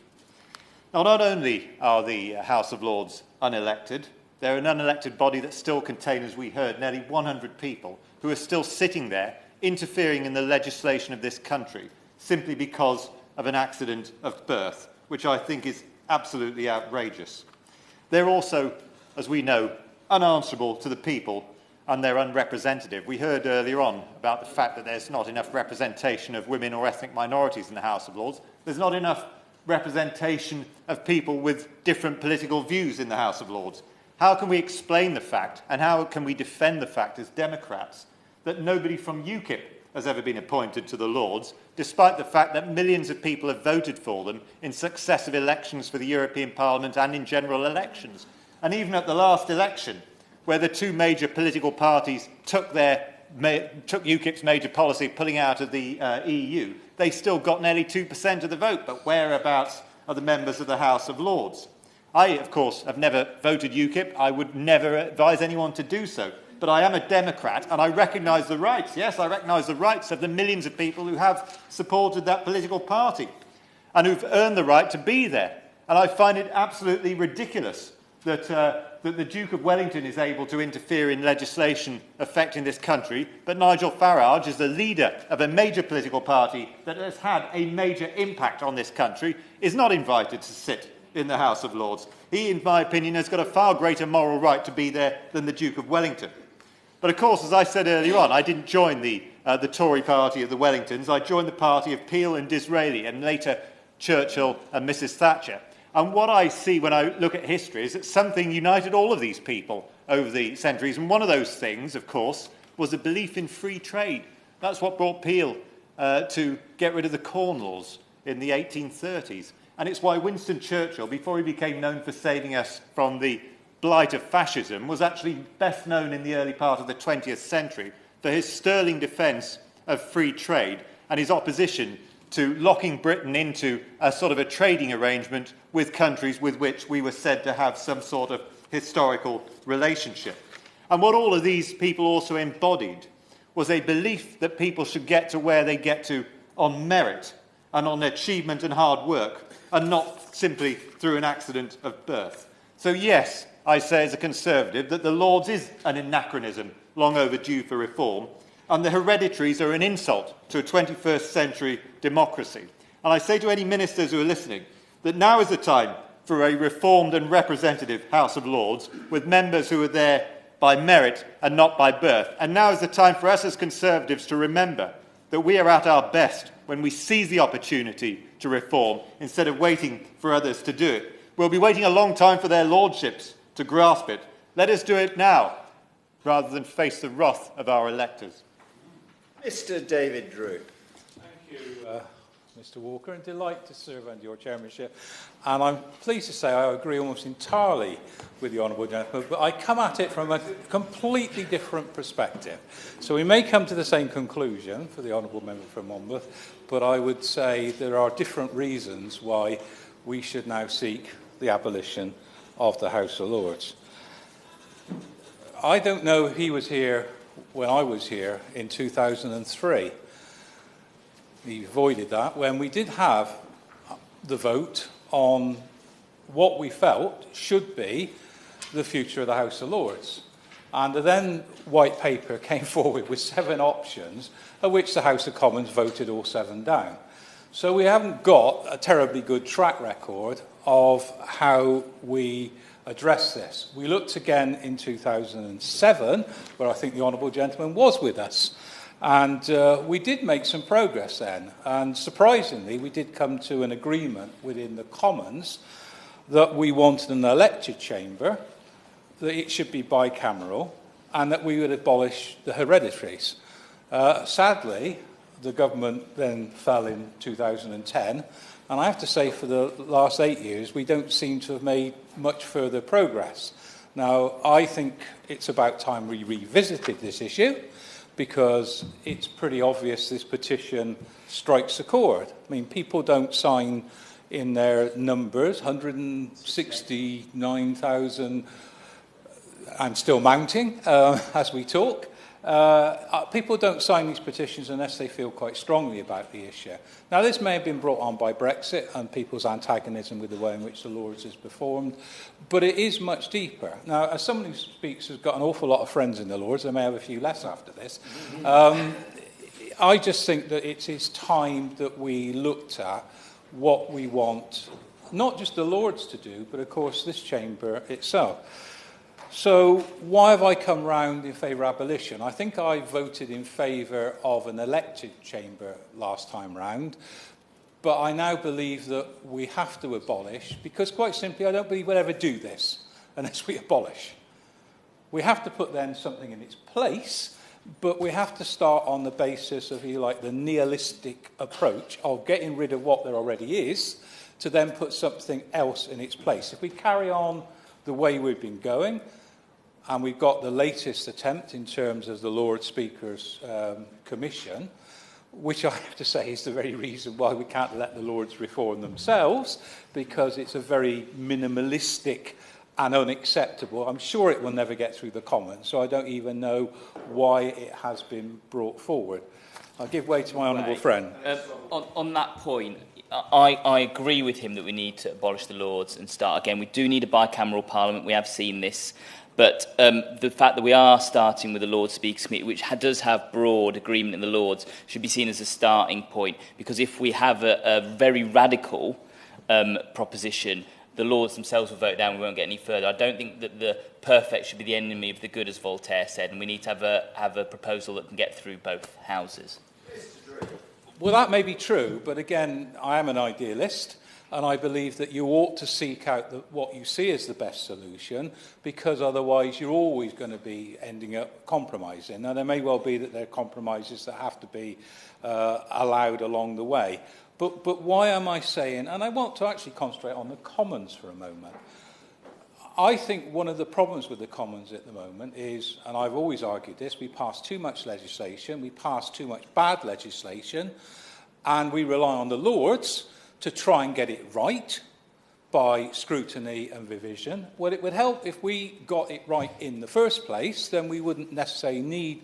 Now, not only are the House of Lords unelected, they're an unelected body that still contains, as we heard, nearly 100 people who are still sitting there interfering in the legislation of this country simply because of an accident of birth, which I think is absolutely outrageous. They're also, as we know, unanswerable to the people, and they're unrepresentative. We heard earlier on about the fact that there's not enough representation of women or ethnic minorities in the House of Lords. There's not enough representation of people with different political views in the House of Lords. How can we explain the fact, and how can we defend the fact as Democrats, that nobody from UKIP has ever been appointed to the Lords, despite the fact that millions of people have voted for them in successive elections for the European Parliament and in general elections? And even at the last election, where the two major political parties took UKIP's major policy of pulling out of the EU, they still got nearly 2% of the vote. But whereabouts are the members of the House of Lords? I, of course, have never voted UKIP. I would never advise anyone to do so. But I am a Democrat, and I recognise the rights, yes, I recognise the rights of the millions of people who have supported that political party and who've earned the right to be there. And I find it absolutely ridiculous that the Duke of Wellington is able to interfere in legislation affecting this country, but Nigel Farage, as the leader of a major political party that has had a major impact on this country, is not invited to sit in the House of Lords. He, in my opinion, has got a far greater moral right to be there than the Duke of Wellington. But of course, as I said earlier on, I didn't join the Tory party of the Wellingtons. I joined the party of Peel and Disraeli, and later Churchill and Mrs. Thatcher. And what I see when I look at history is that something united all of these people over the centuries. And one of those things, of course, was a belief in free trade. That's what brought Peel to get rid of the Corn Laws in the 1830s. And it's why Winston Churchill, before he became known for saving us from the blight of fascism, was actually best known in the early part of the 20th century for his sterling defence of free trade and his opposition to locking Britain into a sort of a trading arrangement with countries with which we were said to have some sort of historical relationship. And what all of these people also embodied was a belief that people should get to where they get to on merit and on achievement and hard work, and not simply through an accident of birth. So yes, I say as a Conservative that the Lords is an anachronism long overdue for reform, and the hereditaries are an insult to a 21st century democracy. And I say to any ministers who are listening that now is the time for a reformed and representative House of Lords with members who are there by merit and not by birth. And now is the time for us as Conservatives to remember that we are at our best when we seize the opportunity to reform instead of waiting for others to do it. We'll be waiting a long time for their lordships to grasp it. Let us do it now rather than face the wrath of our electors. Mr. David Drew. Thank you, Mr. Walker, and delight to serve under your chairmanship. And I'm pleased to say I agree almost entirely with the honourable gentleman, but I come at it from a completely different perspective. So we may come to the same conclusion for the honourable member from Monmouth, but I would say there are different reasons why we should now seek the abolition of the House of Lords. I don't know if he was here when I was here in 2003. He avoided that when we did have the vote on what we felt should be the future of the House of Lords. And the then white paper came forward with 7 options, of which the House of Commons voted all 7 down. So we haven't got a terribly good track record of how we address this. We looked again in 2007, where I think the honourable gentleman was with us, and we did make some progress then. And surprisingly, we did come to an agreement within the Commons that we wanted an elected chamber, that it should be bicameral, and that we would abolish the hereditaries. Sadly, the government then fell in 2010, and I have to say for the last 8 years we don't seem to have made much further progress. Now, I think it's about time we revisited this issue, because it's pretty obvious this petition strikes a chord. I mean, people don't sign in their numbers, 169,000, and still mounting as we talk, People don't sign these petitions unless they feel quite strongly about the issue. Now, this may have been brought on by Brexit and people's antagonism with the way in which the Lords is performed, but it is much deeper. Now, as someone who speaks has got an awful lot of friends in the Lords, I may have a few less after this, I just think that it is time that we looked at what we want, not just the Lords to do, but of course this chamber itself. So why have I come round in favour of abolition? I think I voted in favour of an elected chamber last time round, but I now believe that we have to abolish, because quite simply I don't believe we'll ever do this unless we abolish. We have to put then something in its place, but we have to start on the basis of, if you like, the nihilistic approach of getting rid of what there already is to then put something else in its place. If we carry on the way we've been going, and we've got the latest attempt in terms of the Lord Speaker's commission, which I have to say is the very reason why we can't let the Lords reform themselves, because it's a very minimalistic and unacceptable. I'm sure it will never get through the Commons, so I don't even know why it has been brought forward. I'll give way to my honourable friend. On that point, I agree with him that we need to abolish the Lords and start again. We do need a bicameral parliament. We have seen this. But the fact that we are starting with the Lord Speakers Committee, which does have broad agreement in the Lords, should be seen as a starting point. Because if we have a very radical proposition, the Lords themselves will vote down, we won't get any further. I don't think that the perfect should be the enemy of the good, as Voltaire said, and we need to have a proposal that can get through both houses. Well, that may be true, but again, I am an idealist, and I believe that you ought to seek out what you see as the best solution, because otherwise you're always going to be ending up compromising. Now, there may well be that there are compromises that have to be allowed along the way. But why am I saying, and I want to actually concentrate on the Commons for a moment. I think one of the problems with the Commons at the moment is, and I've always argued this, we pass too much legislation, we pass too much bad legislation, and we rely on the Lords to try and get it right by scrutiny and revision. Well, it would help if we got it right in the first place, then we wouldn't necessarily need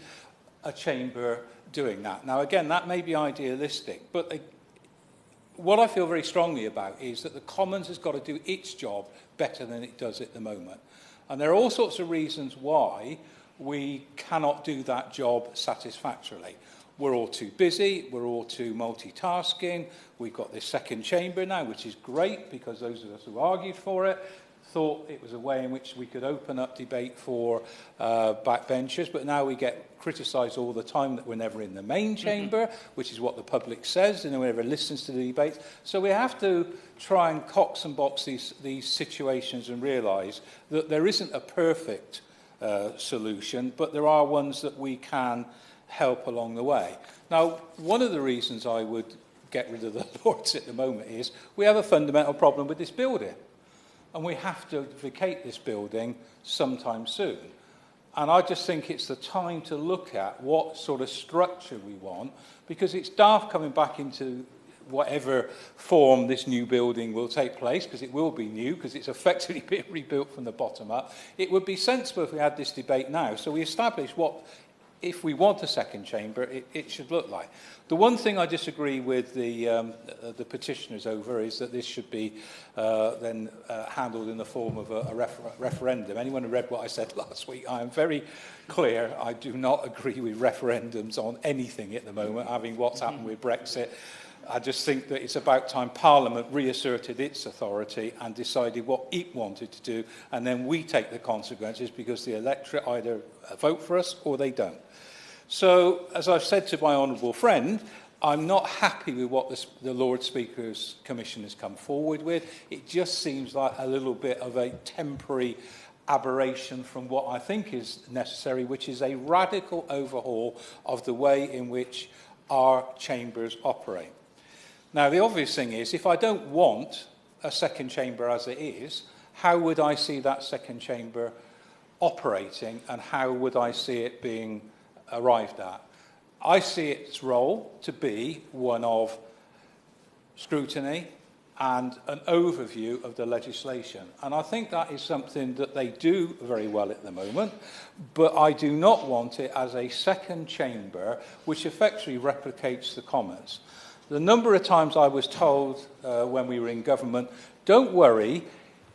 a chamber doing that. Now, again, that may be idealistic, but what I feel very strongly about is that the Commons has got to do its job better than it does at the moment. And there are all sorts of reasons why we cannot do that job satisfactorily. We're all too busy, we're all too multitasking, we've got this second chamber now, which is great because those of us who argued for it thought it was a way in which we could open up debate for backbenchers, but now we get criticised all the time that we're never in the main chamber, which is what the public says, and no one ever listens to the debates. So we have to try and cox and box these situations and realise that there isn't a perfect solution, but there are ones that we can help along the way. Now, one of the reasons I would get rid of the Lords at the moment is we have a fundamental problem with this building. And we have to vacate this building sometime soon. And I just think it's the time to look at what sort of structure we want, because it's daft coming back into whatever form this new building will take place, because it will be new, because it's effectively being rebuilt from the bottom up. It would be sensible if we had this debate now, so we establish what, if we want a second chamber, it should look like. The one thing I disagree with the petitioners over is that this should be handled in the form of a referendum. Anyone who read what I said last week, I am very clear. I do not agree with referendums on anything at the moment, having what's happened with Brexit. I just think that it's about time Parliament reasserted its authority and decided what it wanted to do, and then we take the consequences because the electorate either vote for us or they don't. So, as I've said to my honourable friend, I'm not happy with what the Lord Speaker's Commission has come forward with. It just seems like a little bit of a temporary aberration from what I think is necessary, which is a radical overhaul of the way in which our chambers operate. Now, the obvious thing is, if I don't want a second chamber as it is, how would I see that second chamber operating, and how would I see it being arrived at? I see its role to be one of scrutiny and an overview of the legislation. And I think that is something that they do very well at the moment, but I do not want it as a second chamber which effectively replicates the Commons. The number of times I was told when we were in government, don't worry,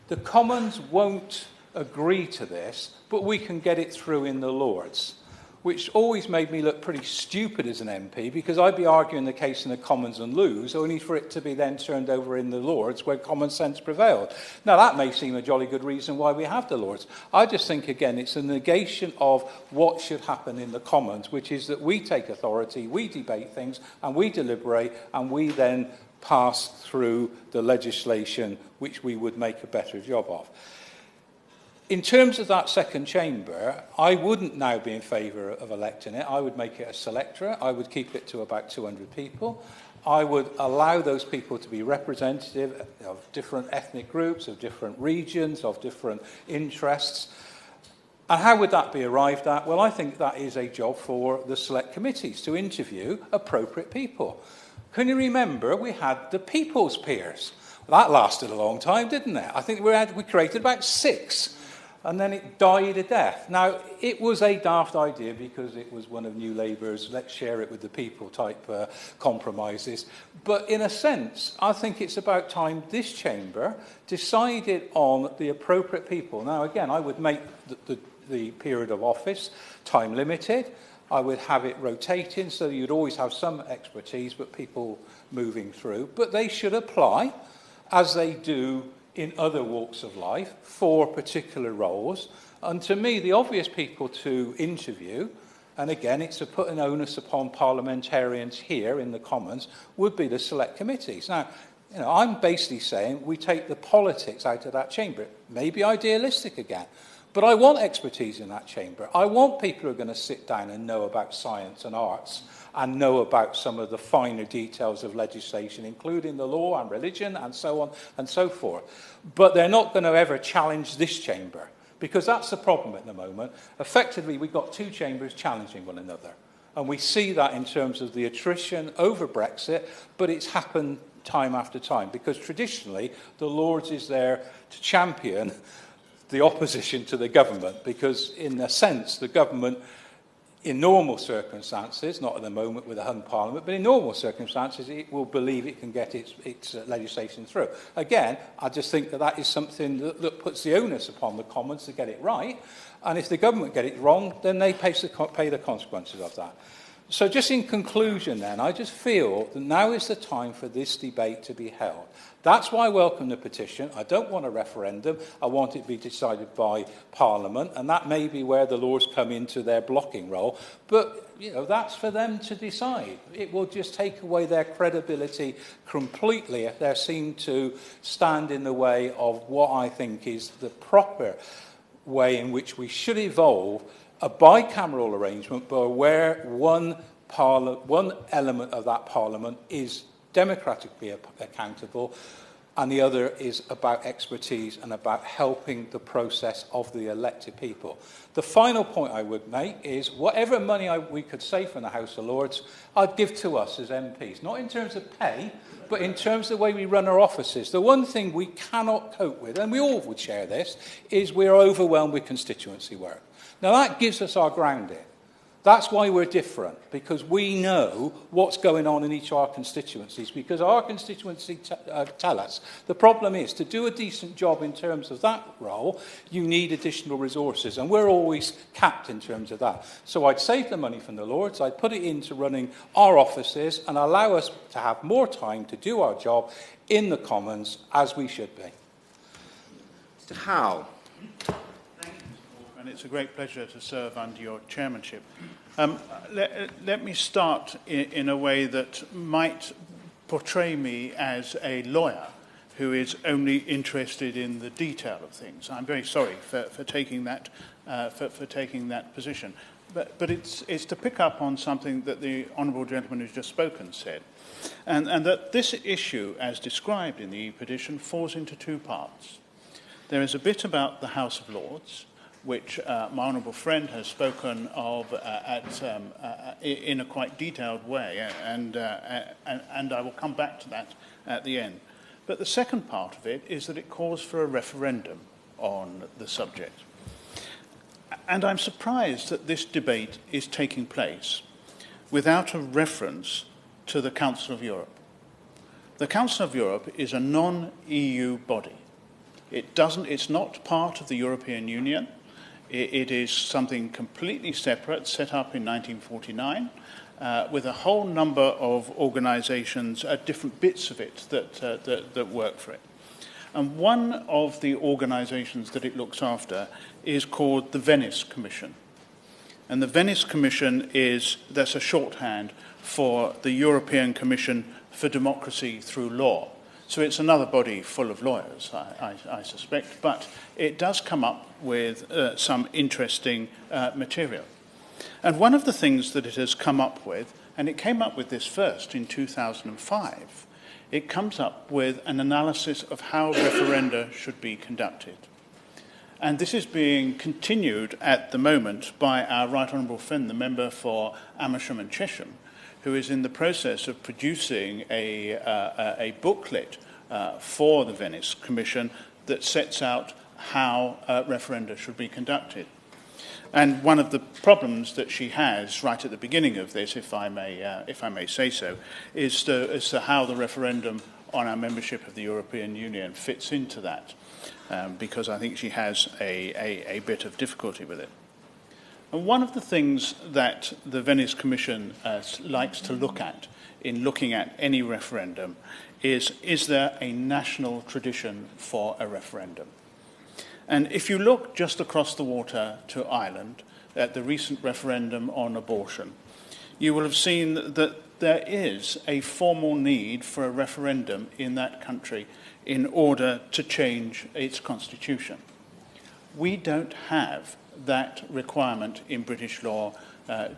the Commons won't agree to this, but we can get it through in the Lords, which always made me look pretty stupid as an MP, because I'd be arguing the case in the Commons and lose, only for it to be then turned over in the Lords where common sense prevailed. Now, that may seem a jolly good reason why we have the Lords. I just think, again, it's a negation of what should happen in the Commons, which is that we take authority, we debate things, and we deliberate, and we then pass through the legislation which we would make a better job of. In terms of that second chamber, I wouldn't now be in favour of electing it. I would make it a selectorate. I would keep it to about 200 people. I would allow those people to be representative of different ethnic groups, of different regions, of different interests. And how would that be arrived at? Well, I think that is a job for the select committees to interview appropriate people. Can you remember we had the People's Peers? That lasted a long time, didn't it? I think we created about 6. And then it died a death. Now, it was a daft idea because it was one of New Labour's let's share it with the people type compromises. But in a sense, I think it's about time this chamber decided on the appropriate people. Now, again, I would make the period of office time limited. I would have it rotating so you'd always have some expertise, but people moving through. But they should apply, as they do in other walks of life, for particular roles. And to me, the obvious people to interview, and again, it's to put an onus upon parliamentarians here in the Commons, would be the select committees. Now, you know, I'm basically saying we take the politics out of that chamber. It may be idealistic again, but I want expertise in that chamber. I want people who are going to sit down and know about science and arts and know about some of the finer details of legislation, including the law and religion and so on and so forth. But they're not going to ever challenge this chamber, because that's the problem at the moment. Effectively, we've got 2 chambers challenging one another. And we see that in terms of the attrition over Brexit, but it's happened time after time, because traditionally the Lords is there to champion the opposition to the government, because in a sense the government, in normal circumstances, not at the moment with a hung parliament, but in normal circumstances, it will believe it can get its legislation through. Again, I just think that is something that puts the onus upon the Commons to get it right. And if the government get it wrong, then they pay the consequences of that. So just in conclusion then, I just feel that now is the time for this debate to be held. That's why I welcome the petition. I don't want a referendum. I want it to be decided by Parliament, and that may be where the Lords come into their blocking role. But, you know, that's for them to decide. It will just take away their credibility completely if they're seen to stand in the way of what I think is the proper way in which we should evolve a bicameral arrangement, but where one element of that Parliament is democratically accountable, and the other is about expertise and about helping the process of the elected people. The final point I would make is whatever money we could save from the House of Lords, I'd give to us as MPs, not in terms of pay, but in terms of the way we run our offices. The one thing we cannot cope with, and we all would share this, is we're overwhelmed with constituency work. Now, that gives us our grounding. That's why we're different, because we know what's going on in each of our constituencies, because our constituencies tell us. The problem is, to do a decent job in terms of that role, you need additional resources, and we're always capped in terms of that. So I'd save the money from the Lords, I'd put it into running our offices, and allow us to have more time to do our job in the Commons, as we should be. Mr. Howe. And it's a great pleasure to serve under your chairmanship. Let me start in a way that might portray me as a lawyer who is only interested in the detail of things. I'm very sorry for taking that position, but it's to pick up on something that the honourable gentleman who's just spoken said, and that this issue, as described in the petition, falls into 2 parts. There is a bit about the House of Lords, which my honourable friend has spoken of in a quite detailed way, and I will come back to that at the end. But the second part of it is that it calls for a referendum on the subject. And I'm surprised that this debate is taking place without a reference to the Council of Europe. The Council of Europe is a non-EU body. It's not part of the European Union. It is something completely separate, set up in 1949, with a whole number of organisations, different bits of it that work for it. And one of the organisations that it looks after is called the Venice Commission. And the Venice Commission that's a shorthand for the European Commission for Democracy Through Law. So it's another body full of lawyers, I suspect, but it does come up with some interesting material. And one of the things that it has come up with, and it came up with this first in 2005, it comes up with an analysis of how referenda should be conducted. And this is being continued at the moment by our Right Honourable friend, the member for Amersham and Chesham, who is in the process of producing a booklet for the Venice Commission that sets out how referenda should be conducted. And one of the problems that she has right at the beginning of this, if I may say so, is to how the referendum on our membership of the European Union fits into that, because I think she has a bit of difficulty with it. And one of the things that the Venice Commission likes to look at in looking at any referendum is there a national tradition for a referendum? And if you look just across the water to Ireland at the recent referendum on abortion, you will have seen that there is a formal need for a referendum in that country in order to change its constitution. We don't have that requirement in British law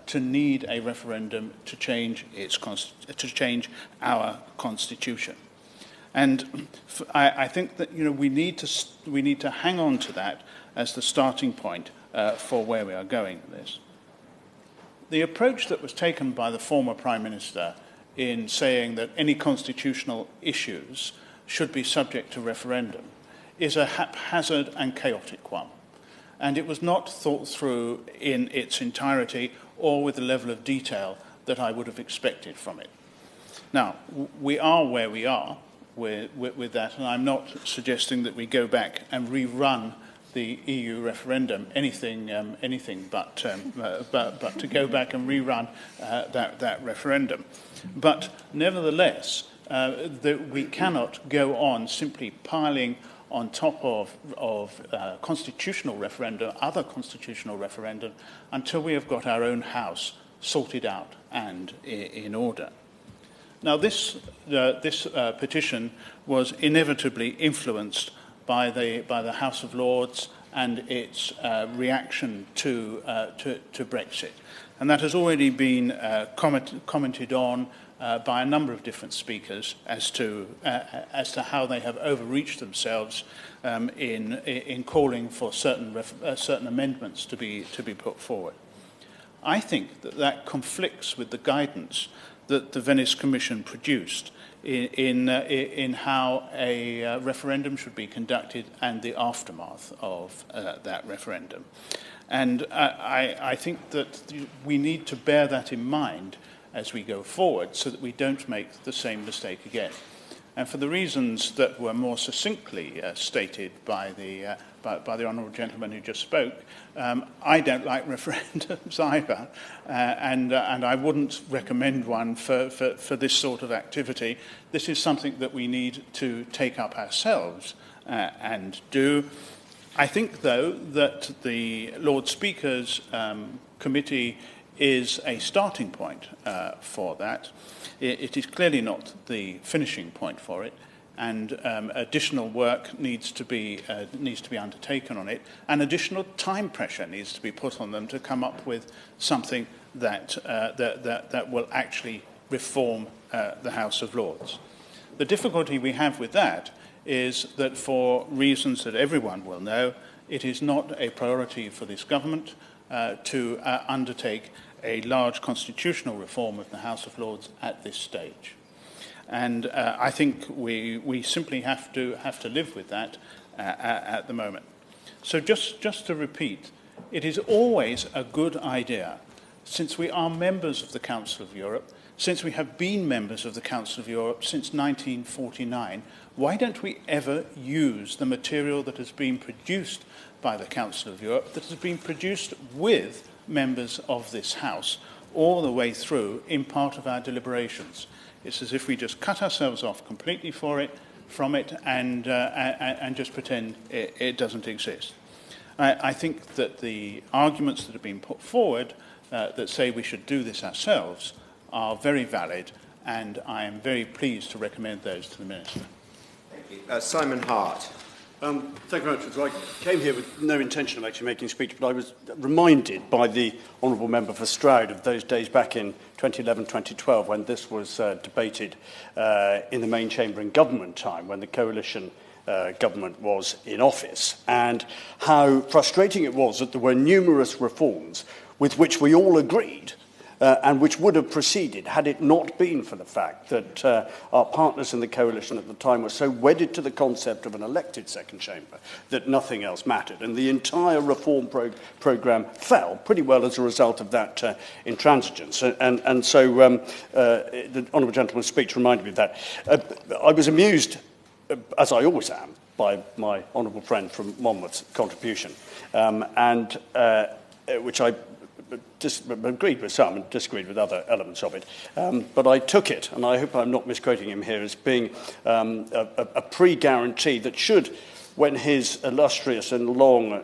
to need a referendum to change our constitution. And I think that we need to hang on to that as the starting point for where we are going with this. The approach that was taken by the former Prime Minister in saying that any constitutional issues should be subject to referendum is a haphazard and chaotic one. And it was not thought through in its entirety or with the level of detail that I would have expected from it. Now, we are where we are with that, and I'm not suggesting that we go back and rerun the EU referendum, anything but to go back and rerun that referendum. But nevertheless, we cannot go on simply piling on top of constitutional referendum, other constitutional referendum, until we have got our own house sorted out and in order. Now, this petition was inevitably influenced by the House of Lords and its reaction to Brexit, and that has already been commented on by a number of different speakers as to how they have overreached themselves in calling for certain amendments to be put forward. I think that conflicts with the guidance that the Venice Commission produced in how a referendum should be conducted and the aftermath of that referendum. And I think that we need to bear that in mind as we go forward so that we don't make the same mistake again. And for the reasons that were more succinctly stated by the honourable gentleman who just spoke, I don't like referendums either, and I wouldn't recommend one for this sort of activity. This is something that we need to take up ourselves and do. I think, though, that the Lord Speaker's committee is a starting point for that. It is clearly not the finishing point for it, and additional work needs to be undertaken on it, and additional time pressure needs to be put on them to come up with something that will actually reform the House of Lords. The difficulty we have with that is that, for reasons that everyone will know, it is not a priority for this government to undertake a large constitutional reform of the House of Lords at this stage. And I think we simply have to live with that at the moment. So just to repeat, it is always a good idea, since we are members of the Council of Europe, since we have been members of the Council of Europe since 1949, why don't we ever use the material that has been produced by the Council of Europe, that has been produced with members of this House all the way through in part of our deliberations? It's as if we just cut ourselves off completely from it and just pretend it doesn't exist. I think that the arguments that have been put forward that say we should do this ourselves are very valid, and I am very pleased to recommend those to the Minister. Thank you. Simon Hart. Thank you very much. I came here with no intention of actually making a speech, but I was reminded by the Honourable Member for Stroud of those days back in 2011-2012 when this was debated in the main chamber in government time, when the coalition government was in office, and how frustrating it was that there were numerous reforms with which we all agreed and which would have proceeded had it not been for the fact that our partners in the coalition at the time were so wedded to the concept of an elected second chamber that nothing else mattered. And the entire reform programme fell pretty well as a result of that intransigence. And so the Honourable Gentleman's speech reminded me of that. I was amused, as I always am, by my honourable friend from Monmouth's contribution, which I agreed with some and disagreed with other elements of it. But I took it, and I hope I'm not misquoting him here, as being a pre-guarantee that should, when his illustrious and long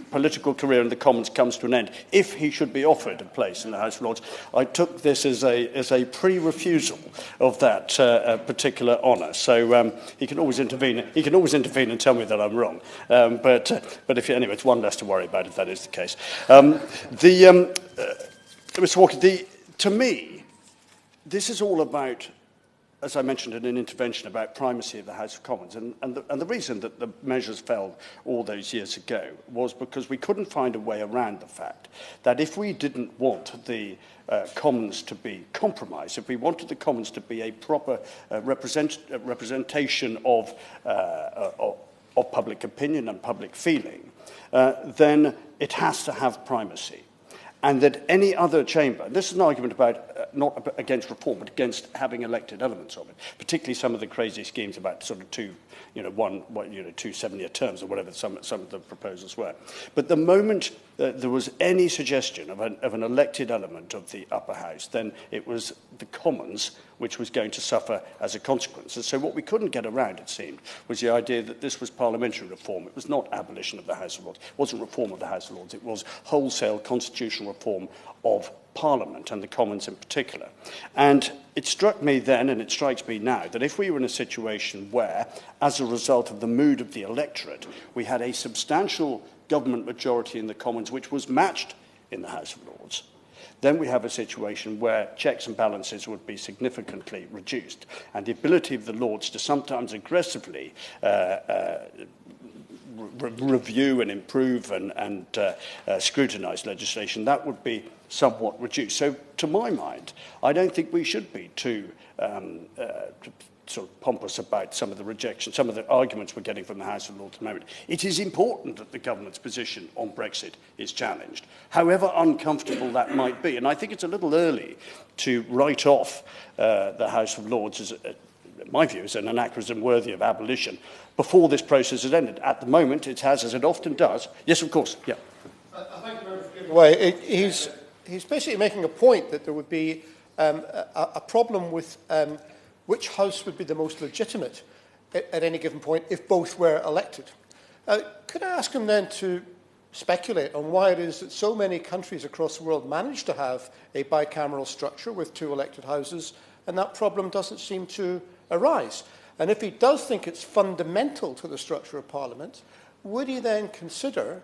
political career in the Commons comes to an end, if he should be offered a place in the House of Lords, I took this as a pre-refusal of that particular honour. So he can always intervene. He can always intervene and tell me that I'm wrong. But anyway, it's one less to worry about if that is the case. Mr. Walker, to me, this is all about, as I mentioned in an intervention, about primacy of the House of Commons. And the reason that the measures fell all those years ago was because we couldn't find a way around the fact that if we didn't want the Commons to be compromised, if we wanted the Commons to be a proper representation of public opinion and public feeling, then it has to have primacy. And that any other chamber, this is an argument about not against reform, but against having elected elements of it, particularly some of the crazy schemes about sort of two 7-year terms or whatever some of the proposals were. But the moment there was any suggestion of an elected element of the upper house, then it was the Commons which was going to suffer as a consequence. And so what we couldn't get around, it seemed, was the idea that this was parliamentary reform. It was not abolition of the House of Lords. It wasn't reform of the House of Lords. It was wholesale constitutional reform of Parliament and the Commons in particular. And it struck me then, and it strikes me now, that if we were in a situation where, as a result of the mood of the electorate, we had a substantial government majority in the Commons which was matched in the House of Lords, then we have a situation where checks and balances would be significantly reduced, and the ability of the Lords to sometimes aggressively review and improve and scrutinise legislation, that would be somewhat reduced. So, to my mind, I don't think we should be too sort of pompous about some of the rejection, some of the arguments we're getting from the House of Lords at the moment. It is important that the government's position on Brexit is challenged, however uncomfortable that might be. And I think it's a little early to write off the House of Lords as, in my view, as an anachronism worthy of abolition before this process has ended. At the moment, it has, as it often does. Yes, of course. Yeah. Thank you very much. He's basically making a point that there would be a problem with which house would be the most legitimate at any given point if both were elected. Could I ask him then to speculate on why it is that so many countries across the world manage to have a bicameral structure with two elected houses, and that problem doesn't seem to arise? And if he does think it's fundamental to the structure of Parliament, would he then consider,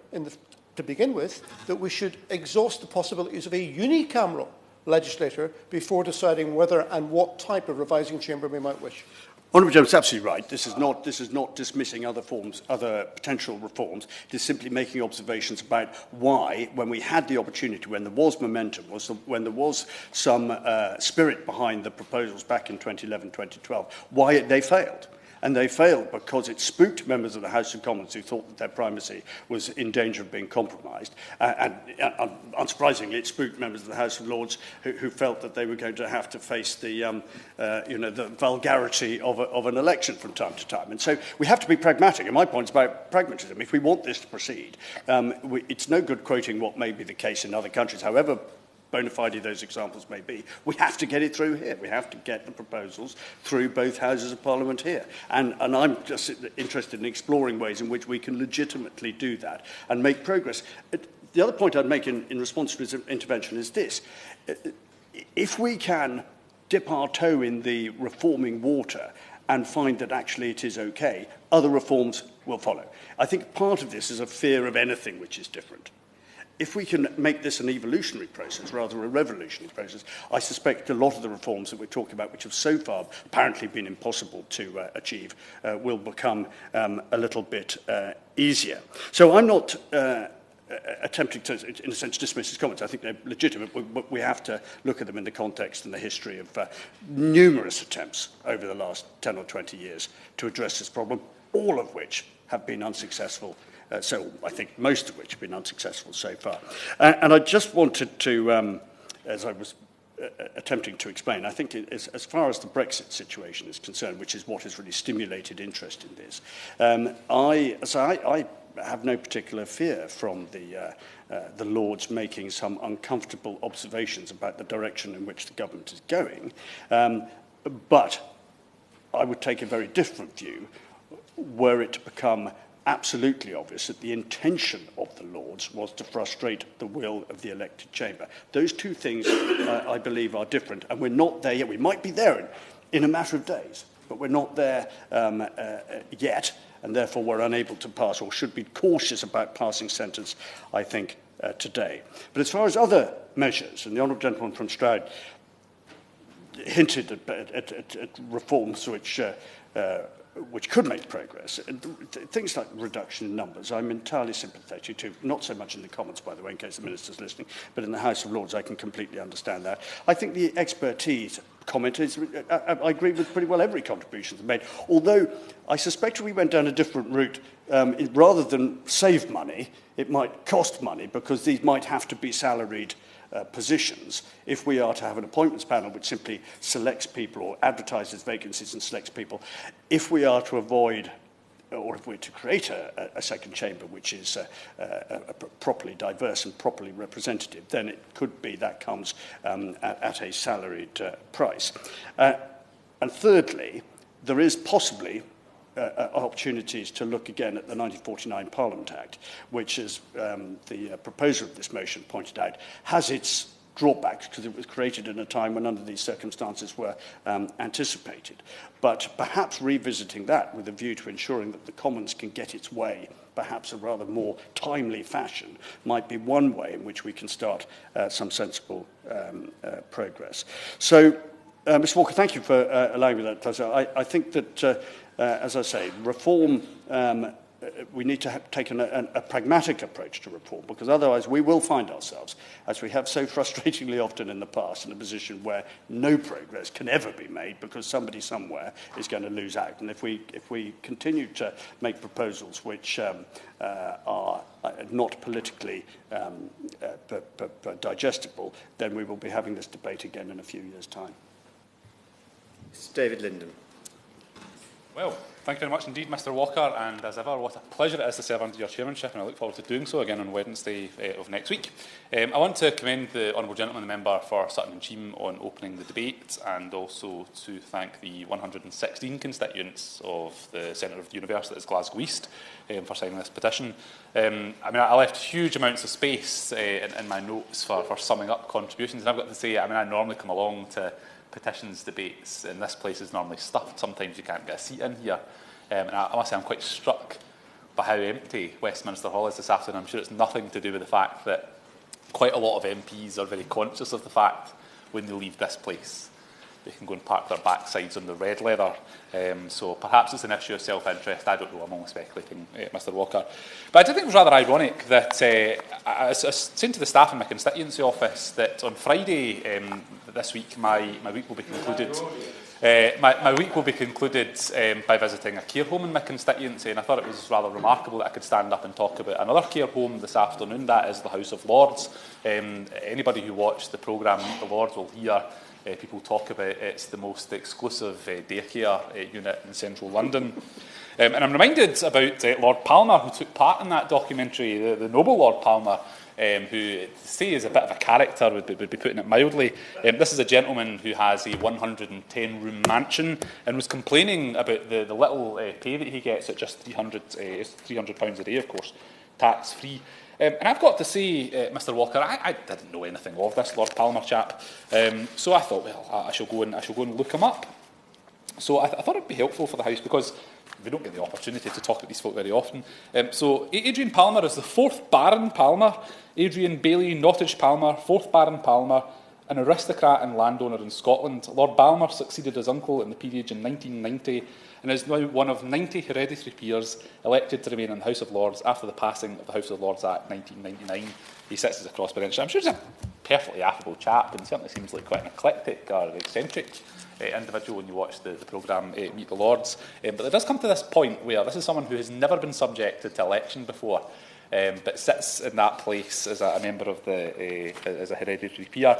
to begin with, that we should exhaust the possibilities of a unicameral legislator before deciding whether and what type of revising chamber we might wish? Honourable Gentleman is absolutely right. This is not dismissing other potential reforms. It is simply making observations about why, when we had the opportunity, when there was momentum, when there was some spirit behind the proposals back in 2011, 2012, why they failed. And they failed because it spooked members of the House of Commons who thought that their primacy was in danger of being compromised. And unsurprisingly, it spooked members of the House of Lords who felt that they were going to have to face the vulgarity of an election from time to time. And so we have to be pragmatic. And my point is about pragmatism. If we want this to proceed, it's no good quoting what may be the case in other countries, however bona fide those examples may be. We have to get it through here. We have to get the proposals through both houses of Parliament here. And I'm just interested in exploring ways in which we can legitimately do that and make progress. The other point I'd make in response to his intervention is this. If we can dip our toe in the reforming water and find that actually it is okay, other reforms will follow. I think part of this is a fear of anything which is different. If we can make this an evolutionary process rather than a revolutionary process, I suspect a lot of the reforms that we're talking about, which have so far apparently been impossible to achieve, will become a little bit easier. So I'm not attempting to, in a sense, dismiss his comments. I think they're legitimate, but we have to look at them in the context and the history of numerous attempts over the last 10 or 20 years to address this problem, all of which have been unsuccessful. So I think most of which have been unsuccessful so far. And I just wanted to, as I was attempting to explain, I think as far as the Brexit situation is concerned, which is what has really stimulated interest in this, I have no particular fear from the Lords making some uncomfortable observations about the direction in which the government is going. But I would take a very different view were it to become absolutely obvious that the intention of the Lords was to frustrate the will of the elected chamber. Those two things, I believe, are different, and we're not there yet. We might be there in a matter of days, but we're not there yet, and therefore we're unable to pass, or should be cautious about passing sentence, I think, today. But as far as other measures, and the Honourable Gentleman from Stroud hinted at reforms which could make progress. Things like reduction in numbers, I'm entirely sympathetic to, not so much in the Commons, by the way, in case the Minister's listening, but in the House of Lords, I can completely understand that. I think the expertise comment is, I agree with pretty well every contribution that's made, although I suspect if we went down a different route, rather than save money, it might cost money, because these might have to be salaried positions if we are to have an appointments panel which simply selects people or advertises vacancies and selects people. If we are to avoid, or if we're to create a second chamber which is properly diverse and properly representative, then it could be that comes at a salaried price. And thirdly, there is possibly opportunities to look again at the 1949 Parliament Act, which, as the proposer of this motion pointed out, has its drawbacks because it was created in a time when none of these circumstances were anticipated. But perhaps revisiting that with a view to ensuring that the Commons can get its way, perhaps a rather more timely fashion, might be one way in which we can start some sensible progress. So, Mr. Walker, thank you for allowing me that. I think that as I say, reform, we need to take a pragmatic approach to reform, because otherwise we will find ourselves, as we have so frustratingly often in the past, in a position where no progress can ever be made because somebody somewhere is going to lose out. And if we continue to make proposals which are not politically digestible, then we will be having this debate again in a few years' time. Mr. David Linden. Well, thank you very much indeed, Mr. Walker, and as ever, what a pleasure it is to serve under your chairmanship, and I look forward to doing so again on Wednesday of next week. I want to commend the Honourable Gentleman, the member for Sutton and Cheam, on opening the debate, and also to thank the 116 constituents of the Centre of the Universe that is Glasgow East for signing this petition. I left huge amounts of space in my notes for summing up contributions, and I've got to say, I normally come along to petitions debates, and this place is normally stuffed. Sometimes you can't get a seat in here. And I must say I'm quite struck by how empty Westminster Hall is this afternoon. I'm sure it's nothing to do with the fact that quite a lot of MPs are very conscious of the fact when they leave this place they can go and park their backsides on the red leather. So perhaps it's an issue of self-interest. I don't know, I'm only speculating, Mr Walker. But I did think it was rather ironic that I was saying to the staff in my constituency office that on Friday this week, my week will be concluded. My week will be concluded by visiting a care home in my constituency, and I thought it was rather remarkable that I could stand up and talk about another care home this afternoon. That is the House of Lords. Anybody who watched the programme Meet the Lords will hear people talk about it's the most exclusive daycare unit in central London. And I'm reminded about Lord Palmer, who took part in that documentary, the noble Lord Palmer, who, to say is a bit of a character, would be putting it mildly. This is a gentleman who has a 110-room mansion and was complaining about the little pay that he gets at just £300 a day, of course, tax-free. And I've got to say, Mr Walker, I didn't know anything of this Lord Palmer chap, so I thought, well, I shall go and look him up. So I thought it would be helpful for the House, because we don't get the opportunity to talk about these folk very often. So Adrian Palmer is the 4th Baron Palmer, Adrian Bailey Nottage Palmer, 4th Baron Palmer, an aristocrat and landowner in Scotland. Lord Palmer succeeded his uncle in the peerage in 1990 and is now one of 90 hereditary peers elected to remain in the House of Lords after the passing of the House of Lords Act 1999. He sits as a crossbencher. I'm sure he's a perfectly affable chap and certainly seems like quite an eclectic or eccentric individual when you watch the programme Meet the Lords. But it does come to this point where this is someone who has never been subjected to election before, but sits in that place as a member of as a hereditary peer.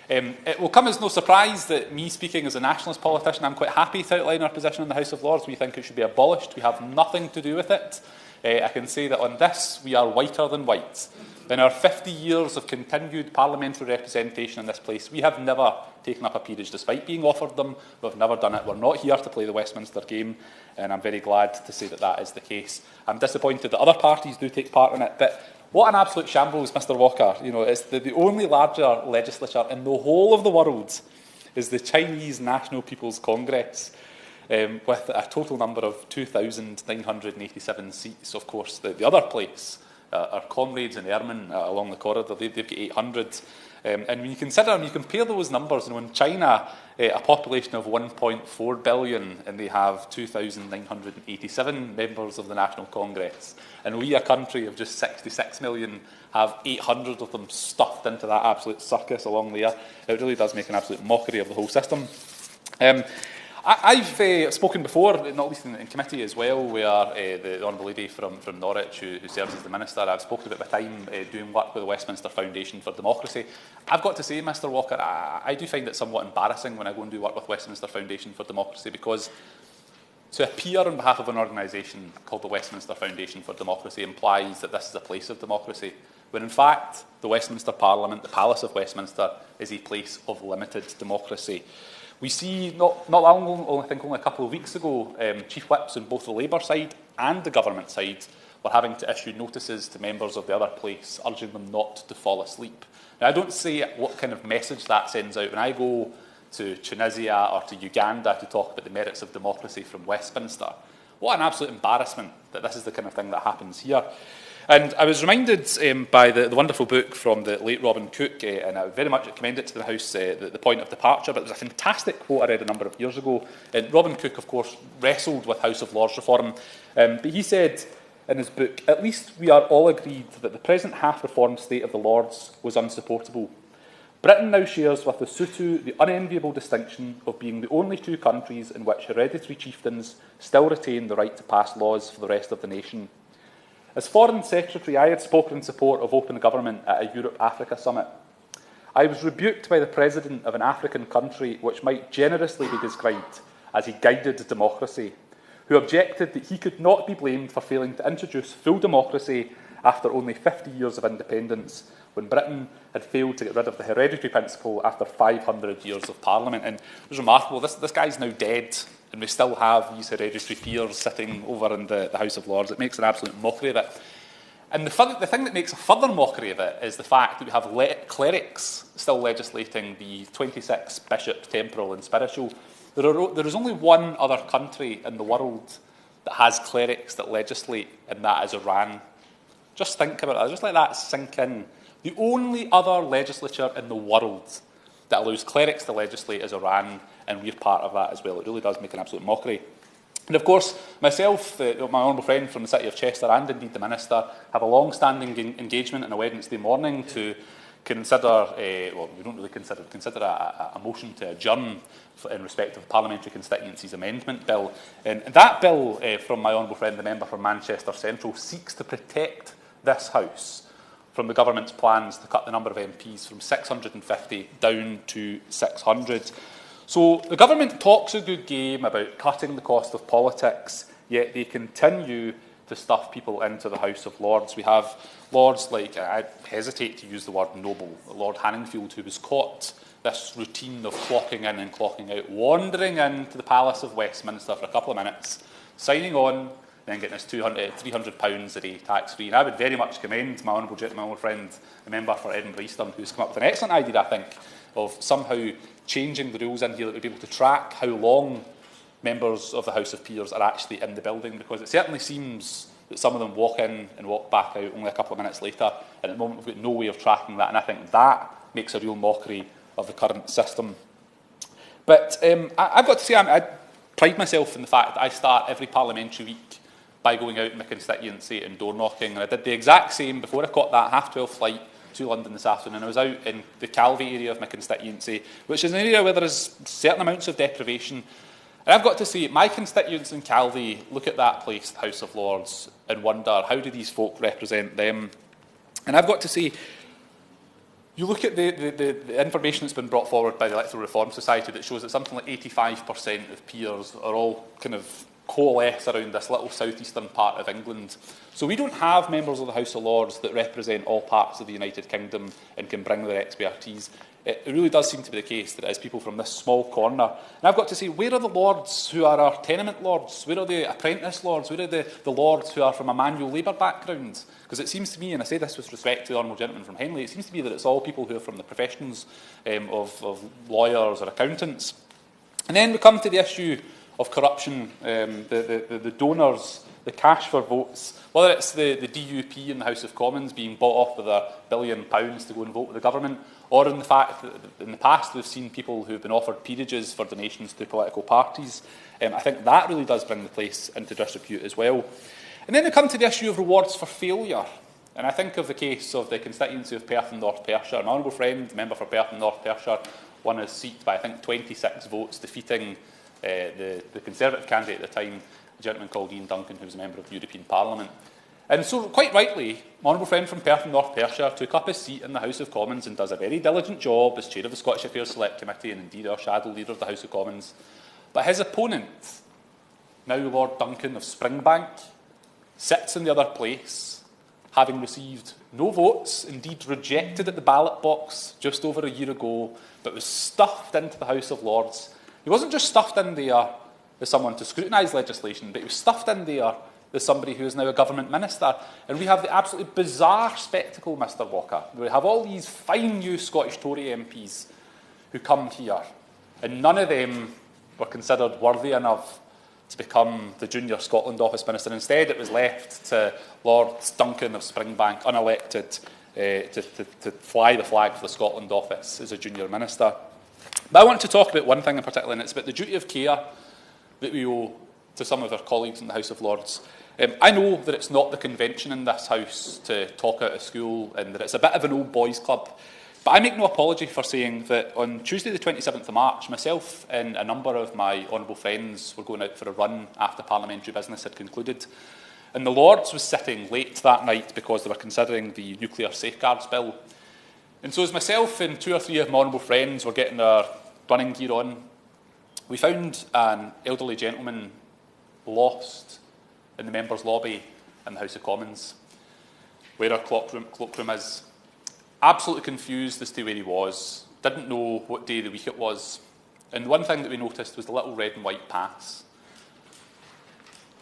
It will come as no surprise that me speaking as a nationalist politician, I'm quite happy to outline our position in the House of Lords. We think it should be abolished. We have nothing to do with it. I can say that on this we are whiter than white. In our 50 years of continued parliamentary representation in this place, we have never taken up a peerage despite being offered them. We've never done it. We're not here to play the Westminster game, and I'm very glad to say that that is the case. I'm disappointed that other parties do take part in it, but what an absolute shambles, Mr Walker. You know, it's the only larger legislature in the whole of the world is the Chinese National People's Congress, with a total number of 2,987 seats. Of course, the other place, our comrades in Ermin along the corridor, they've got 800. And when you consider and you compare those numbers, you know, in China, a population of 1.4 billion, and they have 2,987 members of the National Congress. And we, a country of just 66 million, have 800 of them stuffed into that absolute circus along there. It really does make an absolute mockery of the whole system. I've spoken before, not least in committee as well, where the Honourable Lady from Norwich, who serves as the Minister, I've spoken about my time doing work with the Westminster Foundation for Democracy. I've got to say, Mr Walker, I do find it somewhat embarrassing when I go and do work with Westminster Foundation for Democracy, because to appear on behalf of an organisation called the Westminster Foundation for Democracy implies that this is a place of democracy, when in fact the Westminster Parliament, the Palace of Westminster, is a place of limited democracy. We see, not long, I think only a couple of weeks ago, Chief Whips on both the Labour side and the government side were having to issue notices to members of the other place, urging them not to fall asleep. Now, I don't see what kind of message that sends out. When I go to Tunisia or to Uganda to talk about the merits of democracy from Westminster, what an absolute embarrassment that this is the kind of thing that happens here. And I was reminded by the wonderful book from the late Robin Cook, and I very much commend it to the House, the Point of Departure, but there's a fantastic quote I read a number of years ago. And Robin Cook, of course, wrestled with House of Lords reform, but he said in his book, "At least we are all agreed that the present half-reformed state of the Lords was unsupportable. Britain now shares with Lesotho the unenviable distinction of being the only two countries in which hereditary chieftains still retain the right to pass laws for the rest of the nation. As Foreign Secretary, I had spoken in support of open government at a Europe-Africa summit. I was rebuked by the President of an African country which might generously be described as a guided democracy, who objected that he could not be blamed for failing to introduce full democracy after only 50 years of independence, when Britain had failed to get rid of the hereditary principle after 500 years of Parliament." And it was remarkable. This guy's now dead, and we still have these hereditary peers sitting over in the House of Lords. It makes an absolute mockery of it. And the thing that makes a further mockery of it is the fact that we have clerics still legislating the 26 bishops, temporal and spiritual. There is only one other country in the world that has clerics that legislate, and that is Iran. Just think about it. Just let that sink in. The only other legislature in the world that allows clerics to legislate as Iran, and we're part of that as well. It really does make an absolute mockery. And of course, myself, my honourable friend from the City of Chester, and indeed the Minister, have a long-standing engagement on a Wednesday morning to consider, well, we don't really consider a motion to adjourn in respect of the Parliamentary Constituencies Amendment Bill. And that bill, from my honourable friend, the member for Manchester Central, seeks to protect this House from the government's plans to cut the number of MPs from 650 down to 600. So the government talks a good game about cutting the cost of politics, yet they continue to stuff people into the House of Lords. We have lords like, I hesitate to use the word noble, Lord Hanningfield, who was caught this routine of clocking in and clocking out, wandering into the Palace of Westminster for a couple of minutes, signing on, then getting his £300 a day tax-free. And I would very much commend my honourable friend, the member for Edinburgh Eastern, who's come up with an excellent idea, I think, of somehow changing the rules in here that would be able to track how long members of the House of Peers are actually in the building, because it certainly seems that some of them walk in and walk back out only a couple of minutes later, and at the moment we've got no way of tracking that, and I think that makes a real mockery of the current system. But I've got to say, I pride myself in the fact that I start every parliamentary week by going out in my constituency and door knocking, and I did the exact same before I caught that 12:30 flight to London this afternoon. I was out in the Calvi area of my constituency, which is an area where there is certain amounts of deprivation. And I've got to say, my constituents in Calvi look at that place, the House of Lords, and wonder, how do these folk represent them? And I've got to say, you look at the information that's been brought forward by the Electoral Reform Society that shows that something like 85% of peers are all kind of coalesce around this little southeastern part of England. So we don't have members of the House of Lords that represent all parts of the United Kingdom and can bring their expertise. It really does seem to be the case that it is people from this small corner. And I've got to say, where are the lords who are our tenement lords? Where are the apprentice lords? Where are the lords who are from a manual labour background? Because it seems to me, and I say this with respect to the honourable gentleman from Henley, it seems to me that it's all people who are from the professions of lawyers or accountants. And then we come to the issue of corruption, the donors, the cash for votes, whether it's the DUP in the House of Commons being bought off with £1 billion to go and vote with the government, or in the fact that in the past we've seen people who have been offered peerages for donations to political parties. I think that really does bring the place into disrepute as well. And then we come to the issue of rewards for failure. And I think of the case of the constituency of Perth and North Perthshire. An honourable friend, member for Perth and North Perthshire, won his seat by, I think, 26 votes, defeating the Conservative candidate at the time, a gentleman called Ian Duncan, who was a member of the European Parliament. And so, quite rightly, my honourable friend from Perth and North Perthshire took up his seat in the House of Commons and does a very diligent job as chair of the Scottish Affairs Select Committee and indeed our shadow leader of the House of Commons. But his opponent, now Lord Duncan of Springbank, sits in the other place, having received no votes, indeed rejected at the ballot box just over a year ago, but was stuffed into the House of Lords. He wasn't just stuffed in there as someone to scrutinise legislation, but he was stuffed in there as somebody who is now a government minister. And we have the absolutely bizarre spectacle, Mr Walker. We have all these fine new Scottish Tory MPs who come here, and none of them were considered worthy enough to become the junior Scotland Office Minister. Instead, it was left to Lord Duncan of Springbank, unelected, to fly the flag for the Scotland Office as a junior minister. But I want to talk about one thing in particular, and it's about the duty of care that we owe to some of our colleagues in the House of Lords. I know that it's not the convention in this House to talk out of school and that it's a bit of an old boys' club, but I make no apology for saying that on Tuesday the 27th of March, myself and a number of my honourable friends were going out for a run after parliamentary business had concluded, and the Lords was sitting late that night because they were considering the Nuclear Safeguards Bill. And so as myself and 2 or 3 of my honourable friends were getting our running gear on, we found an elderly gentleman lost in the members' lobby in the House of Commons, where our cloakroom is. Absolutely confused as to where he was, didn't know what day of the week it was. And one thing that we noticed was the little red and white pass.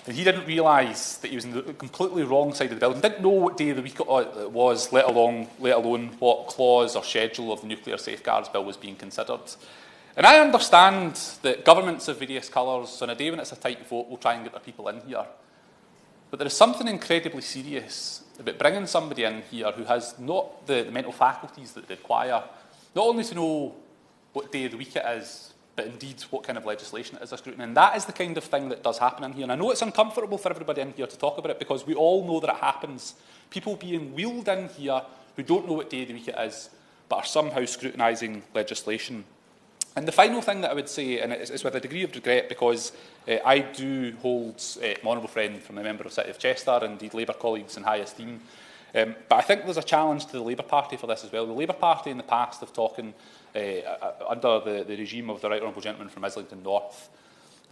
And he didn't realise that he was in the completely wrong side of the building, didn't know what day of the week it was, let alone what clause or schedule of the Nuclear Safeguards Bill was being considered. And I understand that governments of various colours, on a day when it's a tight vote, will try and get their people in here. But there is something incredibly serious about bringing somebody in here who has not the mental faculties that they require, not only to know what day of the week it is, but indeed what kind of legislation it is a scrutiny. And that is the kind of thing that does happen in here. And I know it's uncomfortable for everybody in here to talk about it, because we all know that it happens. People being wheeled in here who don't know what day of the week it is, but are somehow scrutinising legislation. And the final thing that I would say, and it's with a degree of regret, because I do hold my honourable friend from the member of the City of Chester, and indeed Labour colleagues, in high esteem. But I think there's a challenge to the Labour Party for this as well. The Labour Party in the past have talked, under the regime of the Right Honourable Gentleman from Islington North,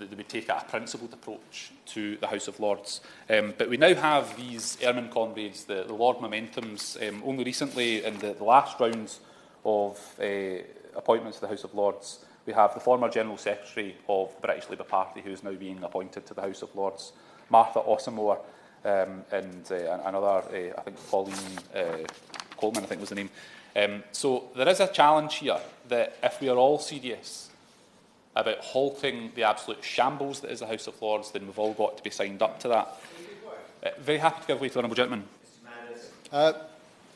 that they would take a principled approach to the House of Lords. But we now have these Ermine Conrads, the Lord Momentums. Only recently, in the last rounds of appointments to the House of Lords, we have the former General Secretary of the British Labour Party, who is now being appointed to the House of Lords, Martha Ossamore, and another, I think, Pauline Coleman, I think was the name. So there is a challenge here that if we are all serious about halting the absolute shambles that is the House of Lords, then we've all got to be signed up to that. Very happy to give way to the Honourable Gentleman.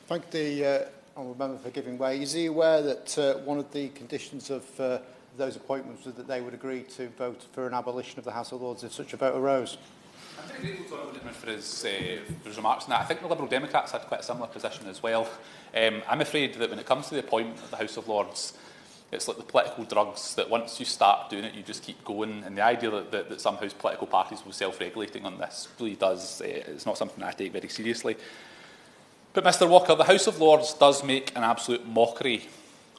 Thank the Honourable Member for giving way. Is he aware that one of the conditions of those appointments was that they would agree to vote for an abolition of the House of Lords if such a vote arose? I'm very grateful to the Honourable Gentleman for his remarks on that. I think the Liberal Democrats had quite a similar position as well. I'm afraid that when it comes to the appointment of the House of Lords, it's like the political drugs, that once you start doing it, you just keep going. And the idea that somehow political parties will self-regulating on this really does, it's not something I take very seriously. But Mr Walker, the House of Lords does make an absolute mockery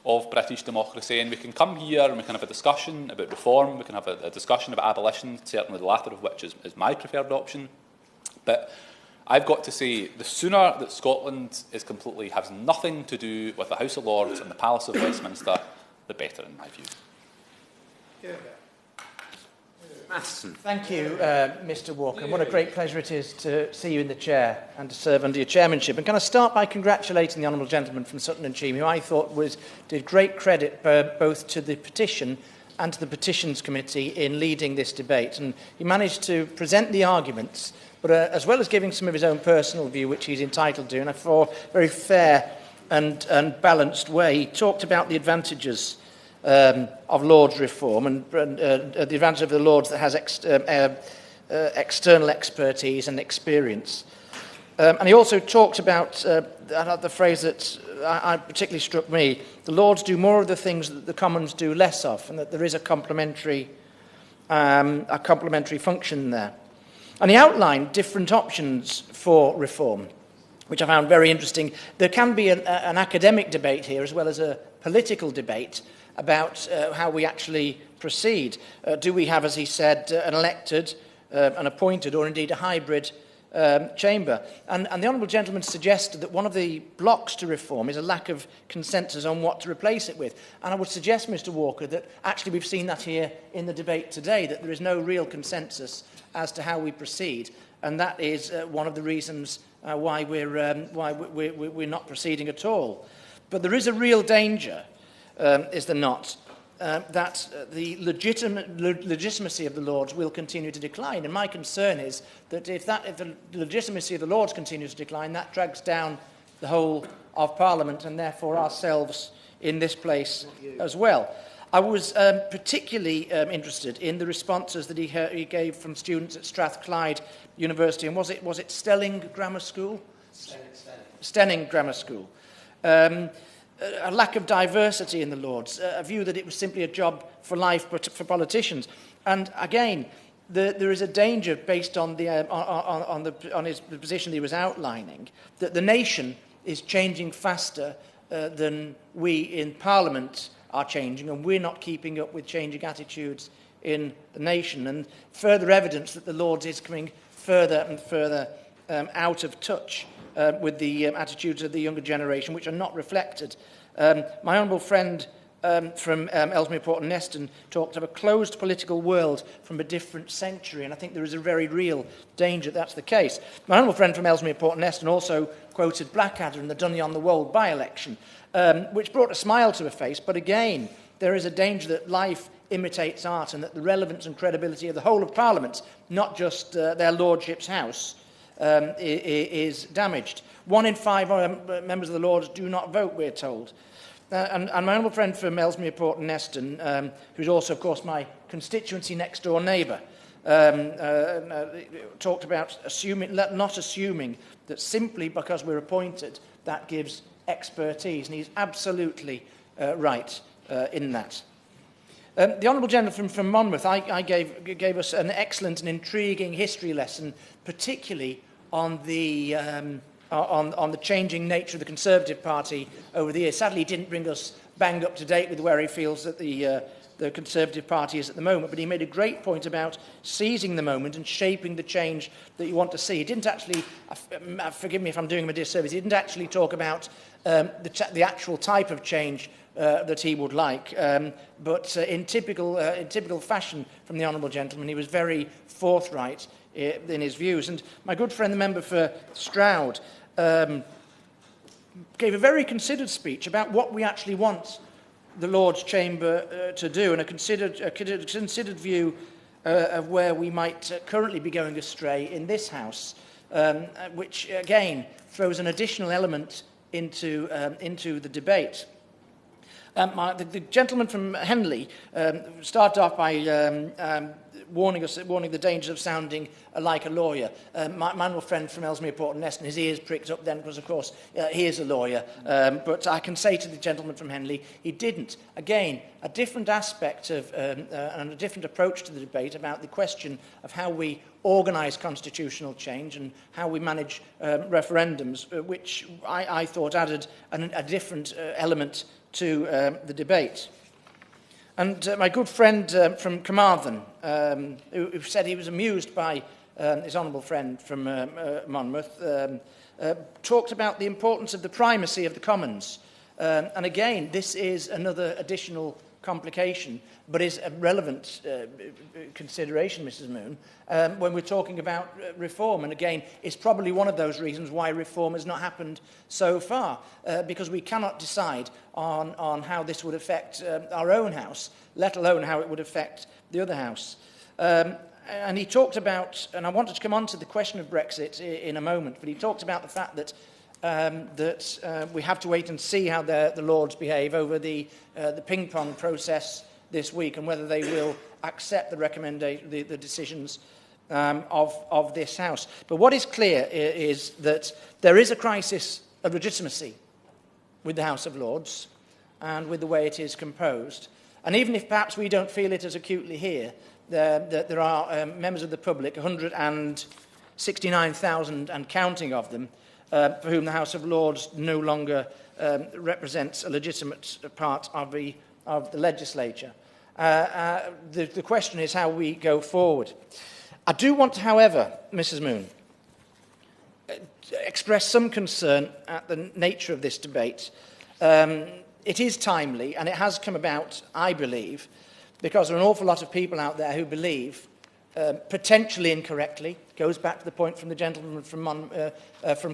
of British democracy, and we can come here and we can have a discussion about reform, we can have a discussion about abolition, certainly the latter of which is my preferred option. But I've got to say, the sooner that Scotland is completely, has nothing to do with the House of Lords and the Palace of Westminster, the better, in my view. Thank you, Mr Walker. What a great pleasure it is to see you in the chair and to serve under your chairmanship. And can I start by congratulating the Honourable Gentleman from Sutton and Cheam, who I thought did great credit both to the petition and to the Petitions Committee in leading this debate. And he managed to present the arguments, but as well as giving some of his own personal view, which he's entitled to, in a very fair and balanced way, he talked about the advantages of Lords reform and the advantage of the Lords that has external expertise and experience. And he also talked about the phrase that I particularly struck me: the Lords do more of the things that the Commons do less of, and that there is a complementary function there. And he outlined different options for reform, which I found very interesting. There can be an academic debate here as well as a political debate about how we actually proceed. Do we have, as he said, an elected, an appointed, or indeed a hybrid chamber? And the Honourable Gentleman suggested that one of the blocks to reform is a lack of consensus on what to replace it with. And I would suggest, Mr Walker, that actually we've seen that here in the debate today, that there is no real consensus as to how we proceed. And that is one of the reasons why we're not proceeding at all. But there is a real danger, is there not, that the legitimacy of the Lords will continue to decline. And my concern is that if the legitimacy of the Lords continues to decline, that drags down the whole of Parliament and therefore ourselves in this place as well. I was particularly interested in the responses that he gave from students at Strathclyde University, and was it Stelling Grammar School? Stenning Grammar School. A lack of diversity in the Lords, a view that it was simply a job for life but for politicians. And again, there is a danger based on the position he was outlining, that the nation is changing faster than we in Parliament are changing, and we're not keeping up with changing attitudes in the nation. And further evidence that the Lords is coming further and further out of touch with the attitudes of the younger generation, which are not reflected. My honourable friend from Ellesmere Port and Neston talked of a closed political world from a different century, and I think there is a very real danger that that's the case. My honourable friend from Ellesmere Port and Neston also quoted Blackadder in the Dunny-on-the-Wold by-election, which brought a smile to her face, but again, there is a danger that life imitates art and that the relevance and credibility of the whole of Parliament, not just their Lordship's House, is damaged. 1 in 5 members of the Lords do not vote, we're told. and my honourable friend from Ellesmere Port and Neston, who's also, of course, my constituency next-door neighbour, talked about not assuming that simply because we're appointed, that gives expertise, and he's absolutely right in that. The Honourable Gentleman from Monmouth gave us an excellent and intriguing history lesson, particularly on the changing nature of the Conservative Party over the years. Sadly, he didn't bring us bang up to date with where he feels that the Conservative Party is at the moment, but he made a great point about seizing the moment and shaping the change that you want to see. He didn't actually, forgive me if I'm doing him a disservice, he didn't actually talk about the actual type of change that he would like, but in typical fashion from the Honourable Gentleman, he was very forthright in his views. And my good friend, the member for Stroud, gave a very considered speech about what we actually want the Lord's Chamber to do, and a considered view of where we might currently be going astray in this House, which again throws an additional element into the debate. The gentleman from Henley started off by warning the dangers of sounding like a lawyer. My honourable friend from Ellesmere Port and Neston, his ears pricked up then because, of course, he is a lawyer. But I can say to the gentleman from Henley, he didn't. Again, a different aspect of and a different approach to the debate about the question of how we organise constitutional change and how we manage referendums, which I thought added a different element to the debate. And my good friend from Carmarthen, who said he was amused by his honourable friend from Monmouth, talked about the importance of the primacy of the Commons. And again, this is another additional complication, but is a relevant consideration, Mrs. Moon, when we're talking about reform. And again, it's probably one of those reasons why reform has not happened so far, because we cannot decide on how this would affect our own House, let alone how it would affect the other House. And he talked about, and I wanted to come on to the question of Brexit in a moment, but he talked about the fact that we have to wait and see how the Lords behave over the ping-pong process this week and whether they will accept the recommendation, the decisions of this House. But what is clear is that there is a crisis of legitimacy with the House of Lords and with the way it is composed. And even if perhaps we don't feel it as acutely here, there are members of the public, 169,000 and counting of them, for whom the House of Lords no longer represents a legitimate part of the legislature. The question is how we go forward. I do want to, however, Mrs. Moon, express some concern at the nature of this debate. It is timely, and it has come about, I believe, because there are an awful lot of people out there who believe, potentially incorrectly, goes back to the point from the gentleman from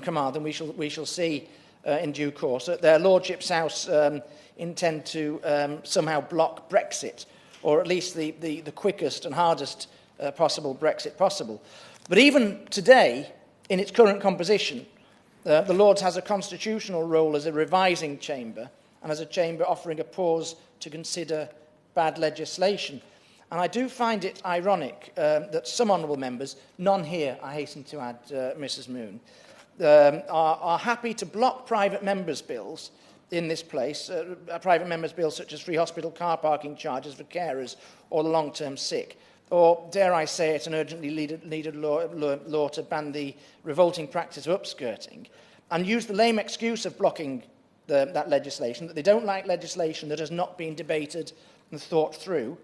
Carmarthen, we shall see in due course, that their Lordship's House intend to somehow block Brexit, or at least the quickest and hardest possible Brexit possible. But even today, in its current composition, the Lords has a constitutional role as a revising chamber and as a chamber offering a pause to consider bad legislation. And I do find it ironic that some honourable members, none here, I hasten to add, Mrs. Moon, are happy to block private members' bills in this place, private members' bills such as free hospital car parking charges for carers or the long-term sick, or, dare I say it, an urgently needed law to ban the revolting practice of upskirting, and use the lame excuse of blocking that legislation, that they don't like legislation that has not been debated and thought through,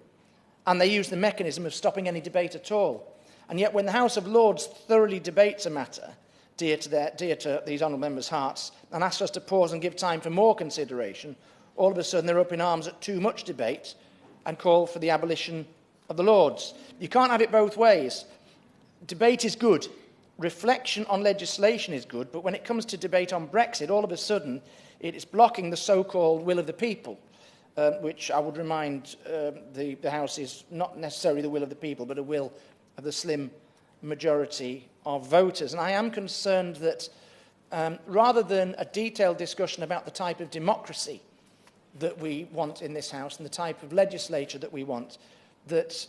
and they use the mechanism of stopping any debate at all. And yet when the House of Lords thoroughly debates a matter dear to these honourable members' hearts and asks us to pause and give time for more consideration, all of a sudden they're up in arms at too much debate and call for the abolition of the Lords. You can't have it both ways. Debate is good. Reflection on legislation is good, but when it comes to debate on Brexit, all of a sudden it is blocking the so-called will of the people, which I would remind the House is not necessarily the will of the people, but a will of the slim majority of voters. And I am concerned that rather than a detailed discussion about the type of democracy that we want in this House and the type of legislature that we want, that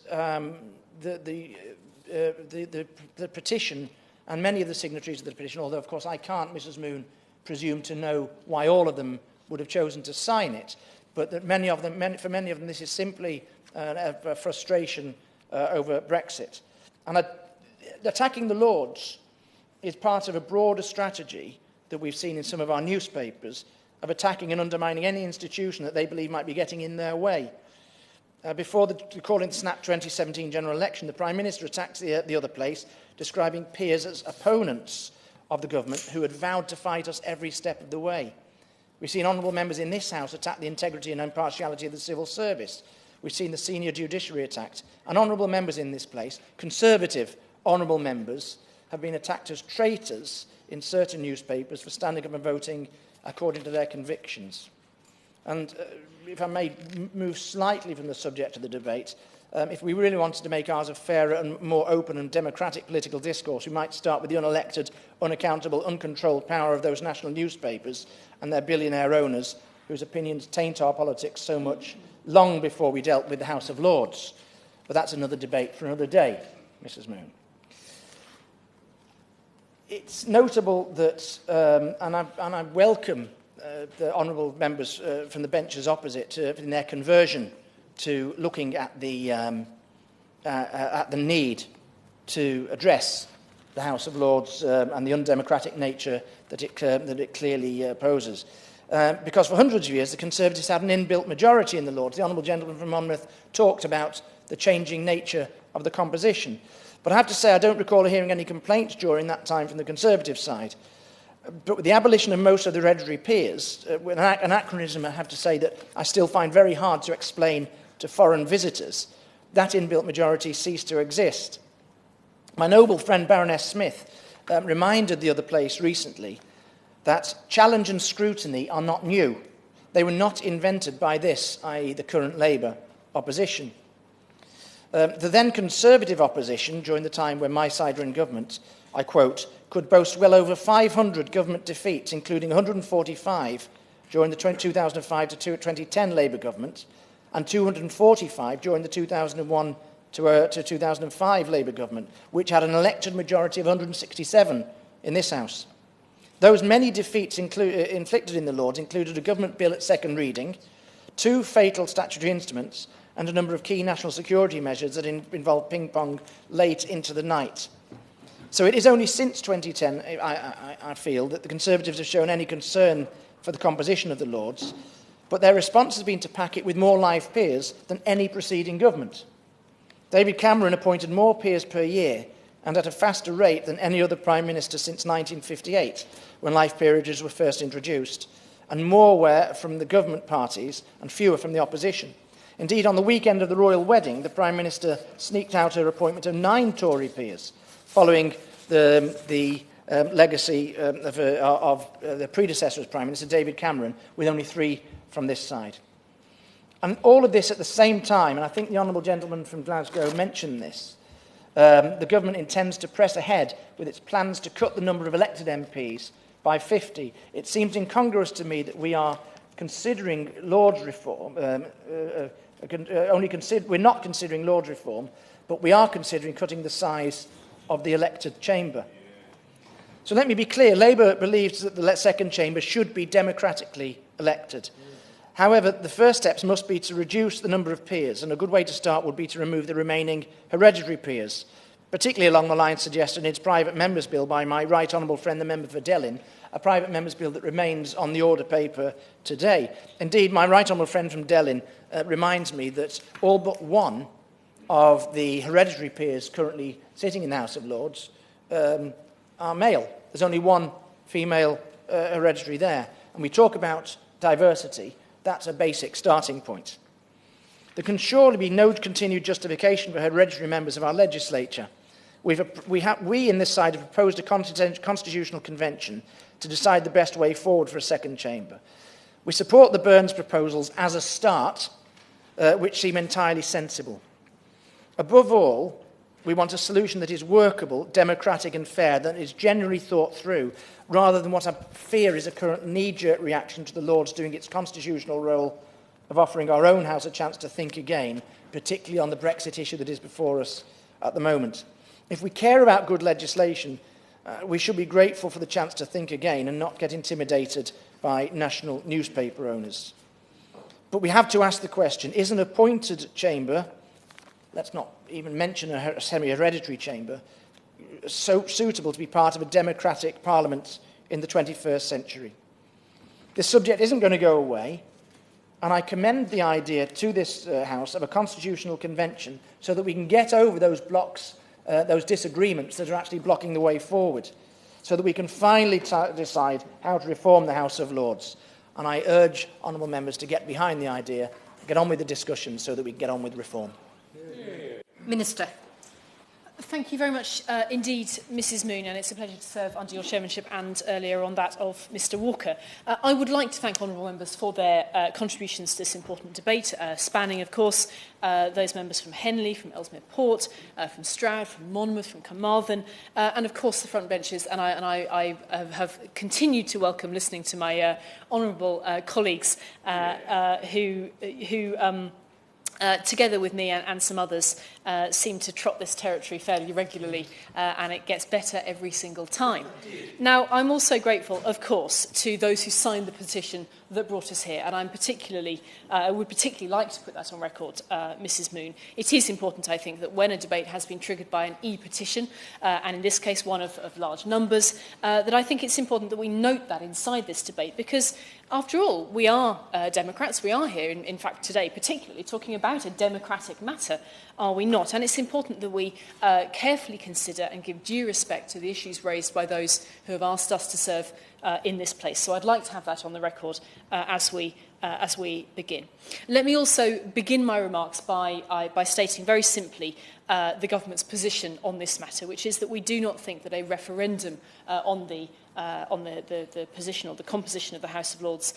the petition and many of the signatories of the petition, although of course I can't, Mrs. Moon, presume to know why all of them would have chosen to sign it, but that for many of them this is simply a frustration over Brexit. And attacking the Lords is part of a broader strategy that we've seen in some of our newspapers of attacking and undermining any institution that they believe might be getting in their way. Before the calling the snap 2017 general election, the Prime Minister attacked the other place, describing peers as opponents of the government who had vowed to fight us every step of the way. We've seen honourable members in this House attack the integrity and impartiality of the civil service. We've seen the senior judiciary attacked. And honourable members in this place, Conservative honourable members, have been attacked as traitors in certain newspapers for standing up and voting according to their convictions. And if I may move slightly from the subject of the debate, if we really wanted to make ours a fairer and more open and democratic political discourse, we might start with the unelected, unaccountable, uncontrolled power of those national newspapers and their billionaire owners whose opinions taint our politics so much long before we dealt with the House of Lords. But that's another debate for another day, Mrs. Moon. It's notable that, and I welcome the honourable members from the benches opposite in their conversion to looking at the need to address the House of Lords and the undemocratic nature that it clearly poses. Because for hundreds of years, the Conservatives had an inbuilt majority in the Lords. The honourable gentleman from Monmouth talked about the changing nature of the composition. But I have to say I don't recall hearing any complaints during that time from the Conservative side. But with the abolition of most of the hereditary peers, an anachronism I have to say that I still find very hard to explain to foreign visitors, that inbuilt majority ceased to exist. My noble friend Baroness Smith reminded the other place recently that challenge and scrutiny are not new. They were not invented by this, i.e. the current Labour opposition. The then Conservative opposition, during the time when my side were in government, I quote, could boast well over 500 government defeats, including 145 during the 2005 to 2010 Labour government, and 245 during the 2001 to 2005 Labour government, which had an elected majority of 167 in this House. Those many defeats inflicted in the Lords included a government bill at second reading, 2 fatal statutory instruments, and a number of key national security measures that involved ping-pong late into the night. So it is only since 2010, I feel, that the Conservatives have shown any concern for the composition of the Lords, but their response has been to pack it with more live peers than any preceding government. David Cameron appointed more peers per year and at a faster rate than any other Prime Minister since 1958, when life peerages were first introduced, and more were from the government parties and fewer from the opposition. Indeed, on the weekend of the royal wedding, the Prime Minister sneaked out her appointment of 9 Tory peers, following the legacy of the predecessor as Prime Minister, David Cameron, with only 3 from this side. And all of this at the same time, and I think the honourable gentleman from Glasgow mentioned this, the government intends to press ahead with its plans to cut the number of elected MPs by 50. It seems incongruous to me that we are considering Lords reform, we're not considering Lords reform, but we are considering cutting the size of the elected chamber. So let me be clear, Labour believes that the second chamber should be democratically elected. However, the first steps must be to reduce the number of peers, and a good way to start would be to remove the remaining hereditary peers, particularly along the lines suggested in its private members' bill by my right honourable friend, the member for Delyn, a private members' bill that remains on the order paper today. Indeed, my right honourable friend from Delyn reminds me that all but one of the hereditary peers currently sitting in the House of Lords are male. There's only one female hereditary there. And we talk about diversity. That's a basic starting point. There can surely be no continued justification for hereditary members of our legislature. We in this side have proposed a constitutional convention to decide the best way forward for a second chamber. We support the Burns proposals as a start, which seem entirely sensible. Above all, we want a solution that is workable, democratic and fair, that is generally thought through, rather than what I fear is a current knee-jerk reaction to the Lords doing its constitutional role of offering our own House a chance to think again, particularly on the Brexit issue that is before us at the moment. If we care about good legislation, we should be grateful for the chance to think again and not get intimidated by national newspaper owners. But we have to ask the question, is an appointed chamber, let's not even mention a semi-hereditary chamber, so suitable to be part of a democratic parliament in the 21st century? This subject isn't going to go away, and I commend the idea to this House of a constitutional convention so that we can get over those blocks, those disagreements that are actually blocking the way forward, so that we can finally decide how to reform the House of Lords. And I urge honourable members to get behind the idea, get on with the discussion so that we can get on with reform. Minister. Thank you very much indeed, Mrs Moon, and it's a pleasure to serve under your chairmanship and earlier on that of Mr Walker. I would like to thank honourable members for their contributions to this important debate, spanning, of course, those members from Henley, from Ellesmere Port, from Stroud, from Monmouth, from Carmarthen, and of course the front benches. And I have continued to welcome listening to my honourable colleagues who together with me and some others, seem to trot this territory fairly regularly, and it gets better every single time. Now, I'm also grateful, of course, to those who signed the petition that brought us here, and I would particularly like to put that on record, Mrs Moon. It is important, I think, that when a debate has been triggered by an e-petition, and in this case one of large numbers, that I think it's important that we note that inside this debate, because after all, we are Democrats. We are here, in fact, today, particularly talking about a democratic matter, are we not? And it's important that we carefully consider and give due respect to the issues raised by those who have asked us to serve in this place. So I'd like to have that on the record as we begin. Let me also begin my remarks by stating very simply the government's position on this matter, which is that we do not think that a referendum on the position or the composition of the House of Lords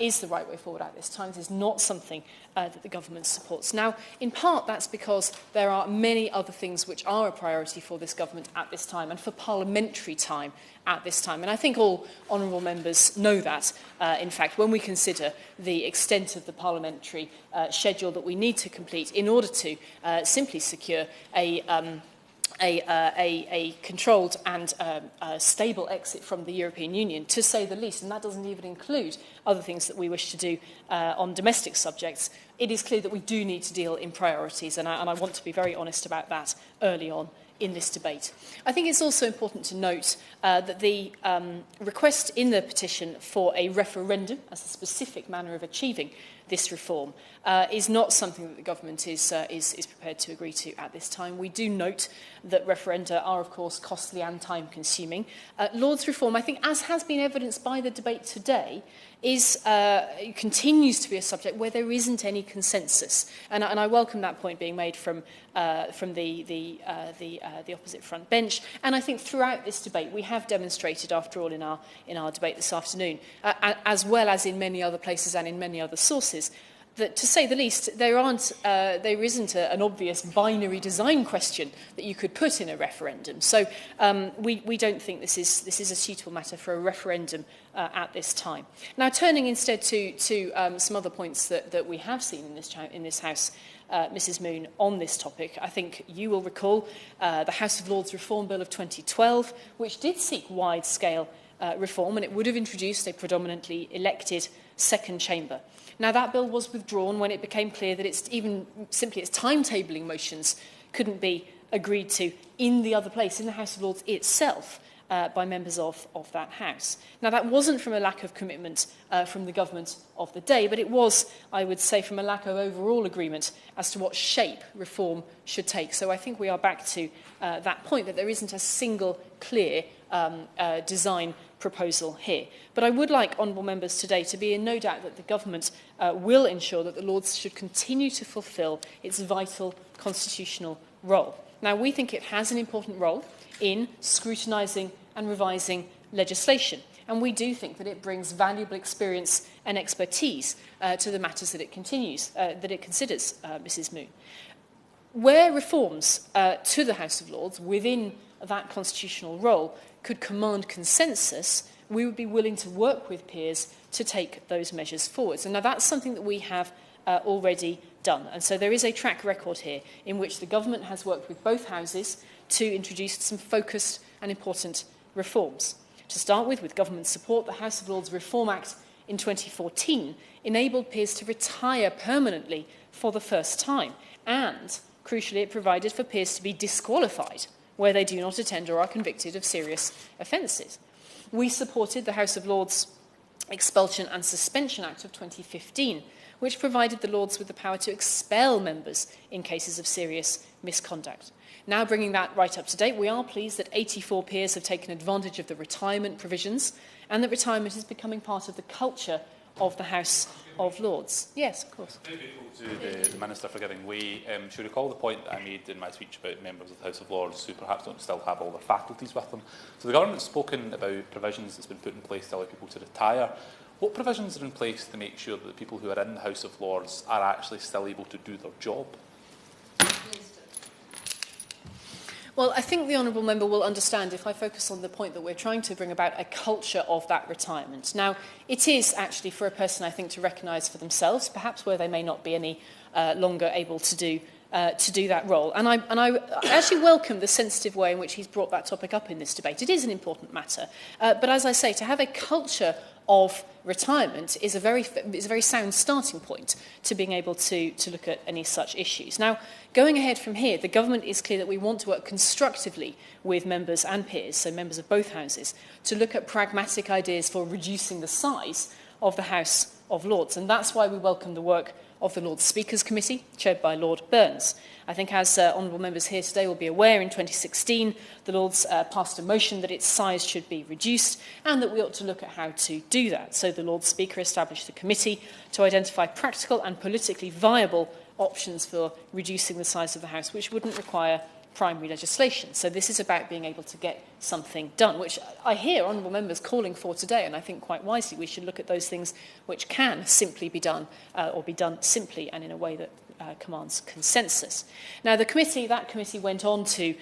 is the right way forward at this time. It is not something that the government supports. Now, in part, that's because there are many other things which are a priority for this government at this time and for parliamentary time at this time. And I think all honourable members know that, in fact, when we consider the extent of the parliamentary schedule that we need to complete in order to simply secure a controlled and stable exit from the European Union, to say the least, and that doesn't even include other things that we wish to do on domestic subjects. It is clear that we do need to deal in priorities, and I want to be very honest about that early on in this debate. I think it's also important to note that the request in the petition for a referendum as a specific manner of achieving this reform is not something that the government is prepared to agree to at this time. We do note that referenda are, of course, costly and time-consuming. Lords reform, I think, as has been evidenced by the debate today, continues to be a subject where there isn't any consensus, and I welcome that point being made from the opposite front bench. And I think throughout this debate we have demonstrated, after all, in our debate this afternoon, as well as in many other places and in many other sources, that, to say the least, there isn't an obvious binary design question that you could put in a referendum. So we don't think this is a suitable matter for a referendum at this time. Now, turning instead to some other points that we have seen in this House, Mrs Moon, on this topic. I think you will recall the House of Lords Reform Bill of 2012, which did seek wide-scale reform, and it would have introduced a predominantly elected second chamber. Now, that bill was withdrawn when it became clear that its timetabling motions couldn't be agreed to in the other place, in the House of Lords itself, by members of that House. Now, that wasn't from a lack of commitment from the government of the day, but it was, I would say, from a lack of overall agreement as to what shape reform should take. So I think we are back to that point, that there isn't a single clear design proposal here. But I would like honourable members today to be in no doubt that the government will ensure that the Lords should continue to fulfil its vital constitutional role. Now, we think it has an important role in scrutinising and revising legislation, and we do think that it brings valuable experience and expertise to the matters that it considers, Mrs Moon. Where reforms to the House of Lords within that constitutional role could command consensus, we would be willing to work with peers to take those measures forward. And now that's something that we have already done. And so there is a track record here in which the government has worked with both houses to introduce some focused and important reforms. To start with government support, the House of Lords Reform Act in 2014 enabled peers to retire permanently for the first time, and, crucially, it provided for peers to be disqualified where they do not attend or are convicted of serious offences. We supported the House of Lords Expulsion and Suspension Act of 2015, which provided the Lords with the power to expel members in cases of serious misconduct. Now bringing that right up to date, we are pleased that 84 peers have taken advantage of the retirement provisions and that retirement is becoming part of the culture of the House of Lords. Yes, of course. Very grateful to the Minister for giving way. To recall the point that I made in my speech about members of the House of Lords who perhaps don't still have all their faculties with them. So the government's spoken about provisions that's been put in place to allow people to retire. What provisions are in place to make sure that the people who are in the House of Lords are actually still able to do their job? Well, I think the Honourable Member will understand if I focus on the point that we're trying to bring about a culture of that retirement. Now, it is actually for a person, I think, to recognise for themselves, perhaps where they may not be any longer able to do that role. And I actually welcome the sensitive way in which he's brought that topic up in this debate. It is an important matter. But as I say, to have a culture of retirement is a very sound starting point to being able to look at any such issues. Now, going ahead from here, the government is clear that we want to work constructively with members and peers, so members of both houses, to look at pragmatic ideas for reducing the size of the House of Lords. And that's why we welcome the work of the Lord Speakers Committee, chaired by Lord Burns. I think, as honourable members here today will be aware, in 2016, the Lords passed a motion that its size should be reduced and that we ought to look at how to do that. So the Lord Speaker established a committee to identify practical and politically viable options for reducing the size of the House, which wouldn't require primary legislation. So this is about being able to get something done, which I hear honourable members calling for today, and I think quite wisely we should look at those things which can simply be done or be done simply and in a way that commands consensus. Now, that committee went on to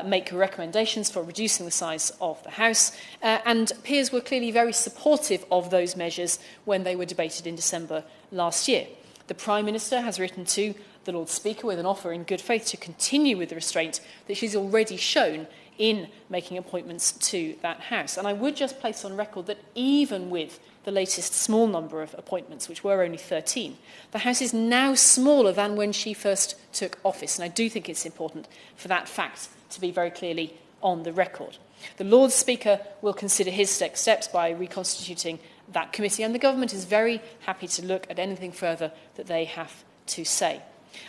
make recommendations for reducing the size of the House, and peers were clearly very supportive of those measures when they were debated in December last year. The Prime Minister has written to the Lord Speaker with an offer in good faith to continue with the restraint that she's already shown in making appointments to that House. And I would just place on record that even with the latest small number of appointments, which were only 13, the House is now smaller than when she first took office. And I do think it's important for that fact to be very clearly on the record. The Lord Speaker will consider his next steps by reconstituting that committee, and the government is very happy to look at anything further that they have to say.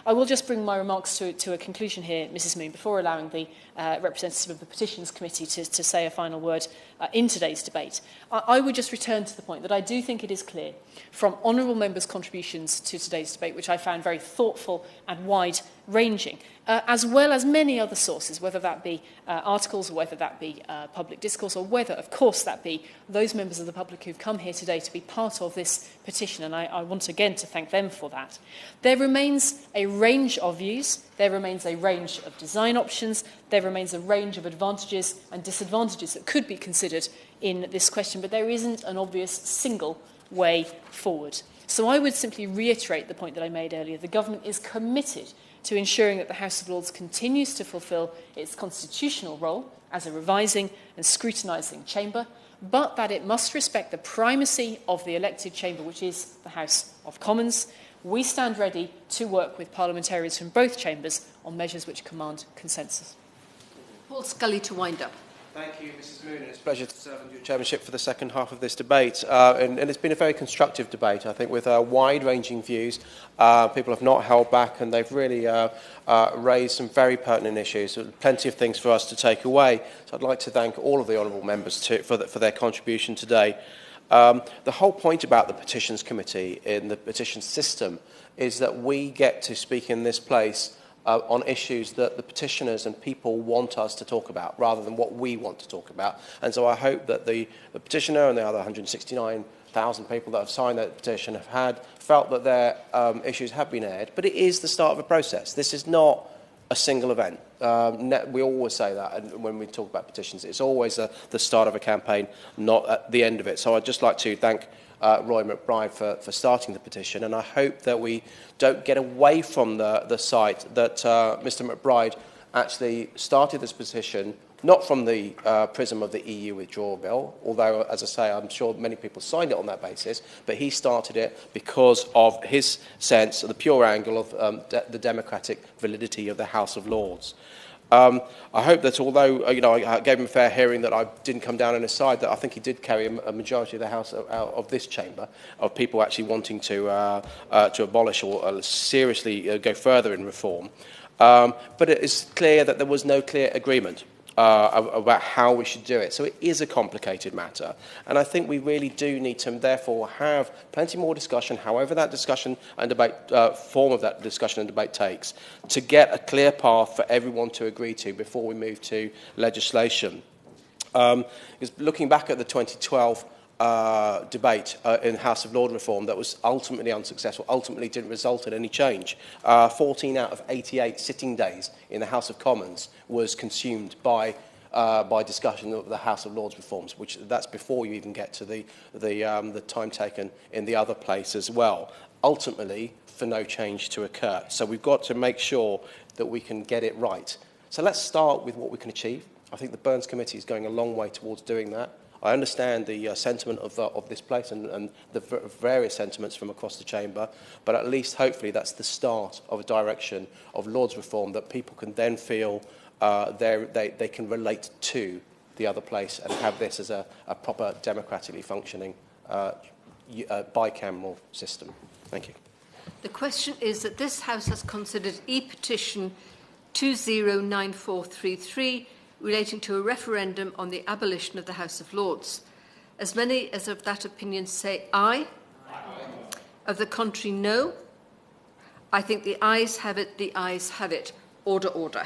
I will just bring my remarks to a conclusion here, Mrs Moon, before allowing the representative of the Petitions Committee to say a final word in today's debate. I would just return to the point that I do think it is clear from honourable members' contributions to today's debate, which I found very thoughtful and wide-ranging, as well as many other sources, whether that be articles, or whether that be public discourse, or whether, of course, that be those members of the public who've come here today to be part of this petition, and I want again to thank them for that. There remains a range of views, there remains a range of design options, there remains a range of advantages and disadvantages that could be considered in this question, but there isn't an obvious single way forward. So I would simply reiterate the point that I made earlier. The government is committed to ensuring that the House of Lords continues to fulfil its constitutional role as a revising and scrutinising chamber, but that it must respect the primacy of the elected chamber, which is the House of Commons. We stand ready to work with parliamentarians from both chambers on measures which command consensus. Paul Scully to wind up. Thank you, Mrs Moon. It's a pleasure to serve under your chairmanship for the second half of this debate. And it's been a very constructive debate, I think, with wide-ranging views. People have not held back, and they've really raised some very pertinent issues. Plenty of things for us to take away. So I'd like to thank all of the honourable members for their contribution today. The whole point about the Petitions Committee in the petition system is that we get to speak in this place on issues that the petitioners and people want us to talk about, rather than what we want to talk about. And so I hope that the petitioner and the other 169,000 people that have signed that petition have felt that their issues have been aired. But it is the start of a process. This is not a single event. We always say that when we talk about petitions. It's always the start of a campaign, not at the end of it. So I'd just like to thank Roy McBride for starting the petition, and I hope that we don't get away from the site that Mr McBride actually started this petition not from the prism of the EU withdrawal bill, although, as I say, I'm sure many people signed it on that basis, but he started it because of his sense of the pure angle of the democratic validity of the House of Lords. I hope that although I gave him a fair hearing, that I didn't come down on his side, that I think he did carry a majority of the House out of this chamber, of people actually wanting to abolish or seriously go further in reform. But it is clear that there was no clear agreement about how we should do it. So it is a complicated matter. And I think we really do need to, therefore, have plenty more discussion, however that discussion and debate, form of that discussion and debate takes, to get a clear path for everyone to agree to before we move to legislation. Looking back at the 2012 debate in House of Lords reform that was ultimately unsuccessful, ultimately didn't result in any change. 14 out of 88 sitting days in the House of Commons was consumed by discussion of the House of Lords reforms, which that's before you even get to the time taken in the other place as well. Ultimately, for no change to occur. So we've got to make sure that we can get it right. So let's start with what we can achieve. I think the Burns Committee is going a long way towards doing that. I understand the sentiment of this place and the various sentiments from across the chamber, but at least hopefully that's the start of a direction of Lords reform that people can then feel they can relate to the other place and have this as a proper democratically functioning bicameral system. Thank you. The question is that this House has considered e-petition 209433 relating to a referendum on the abolition of the House of Lords. As many as of that opinion say aye. Of the contrary, no. I think the ayes have it, the ayes have it. Order, order.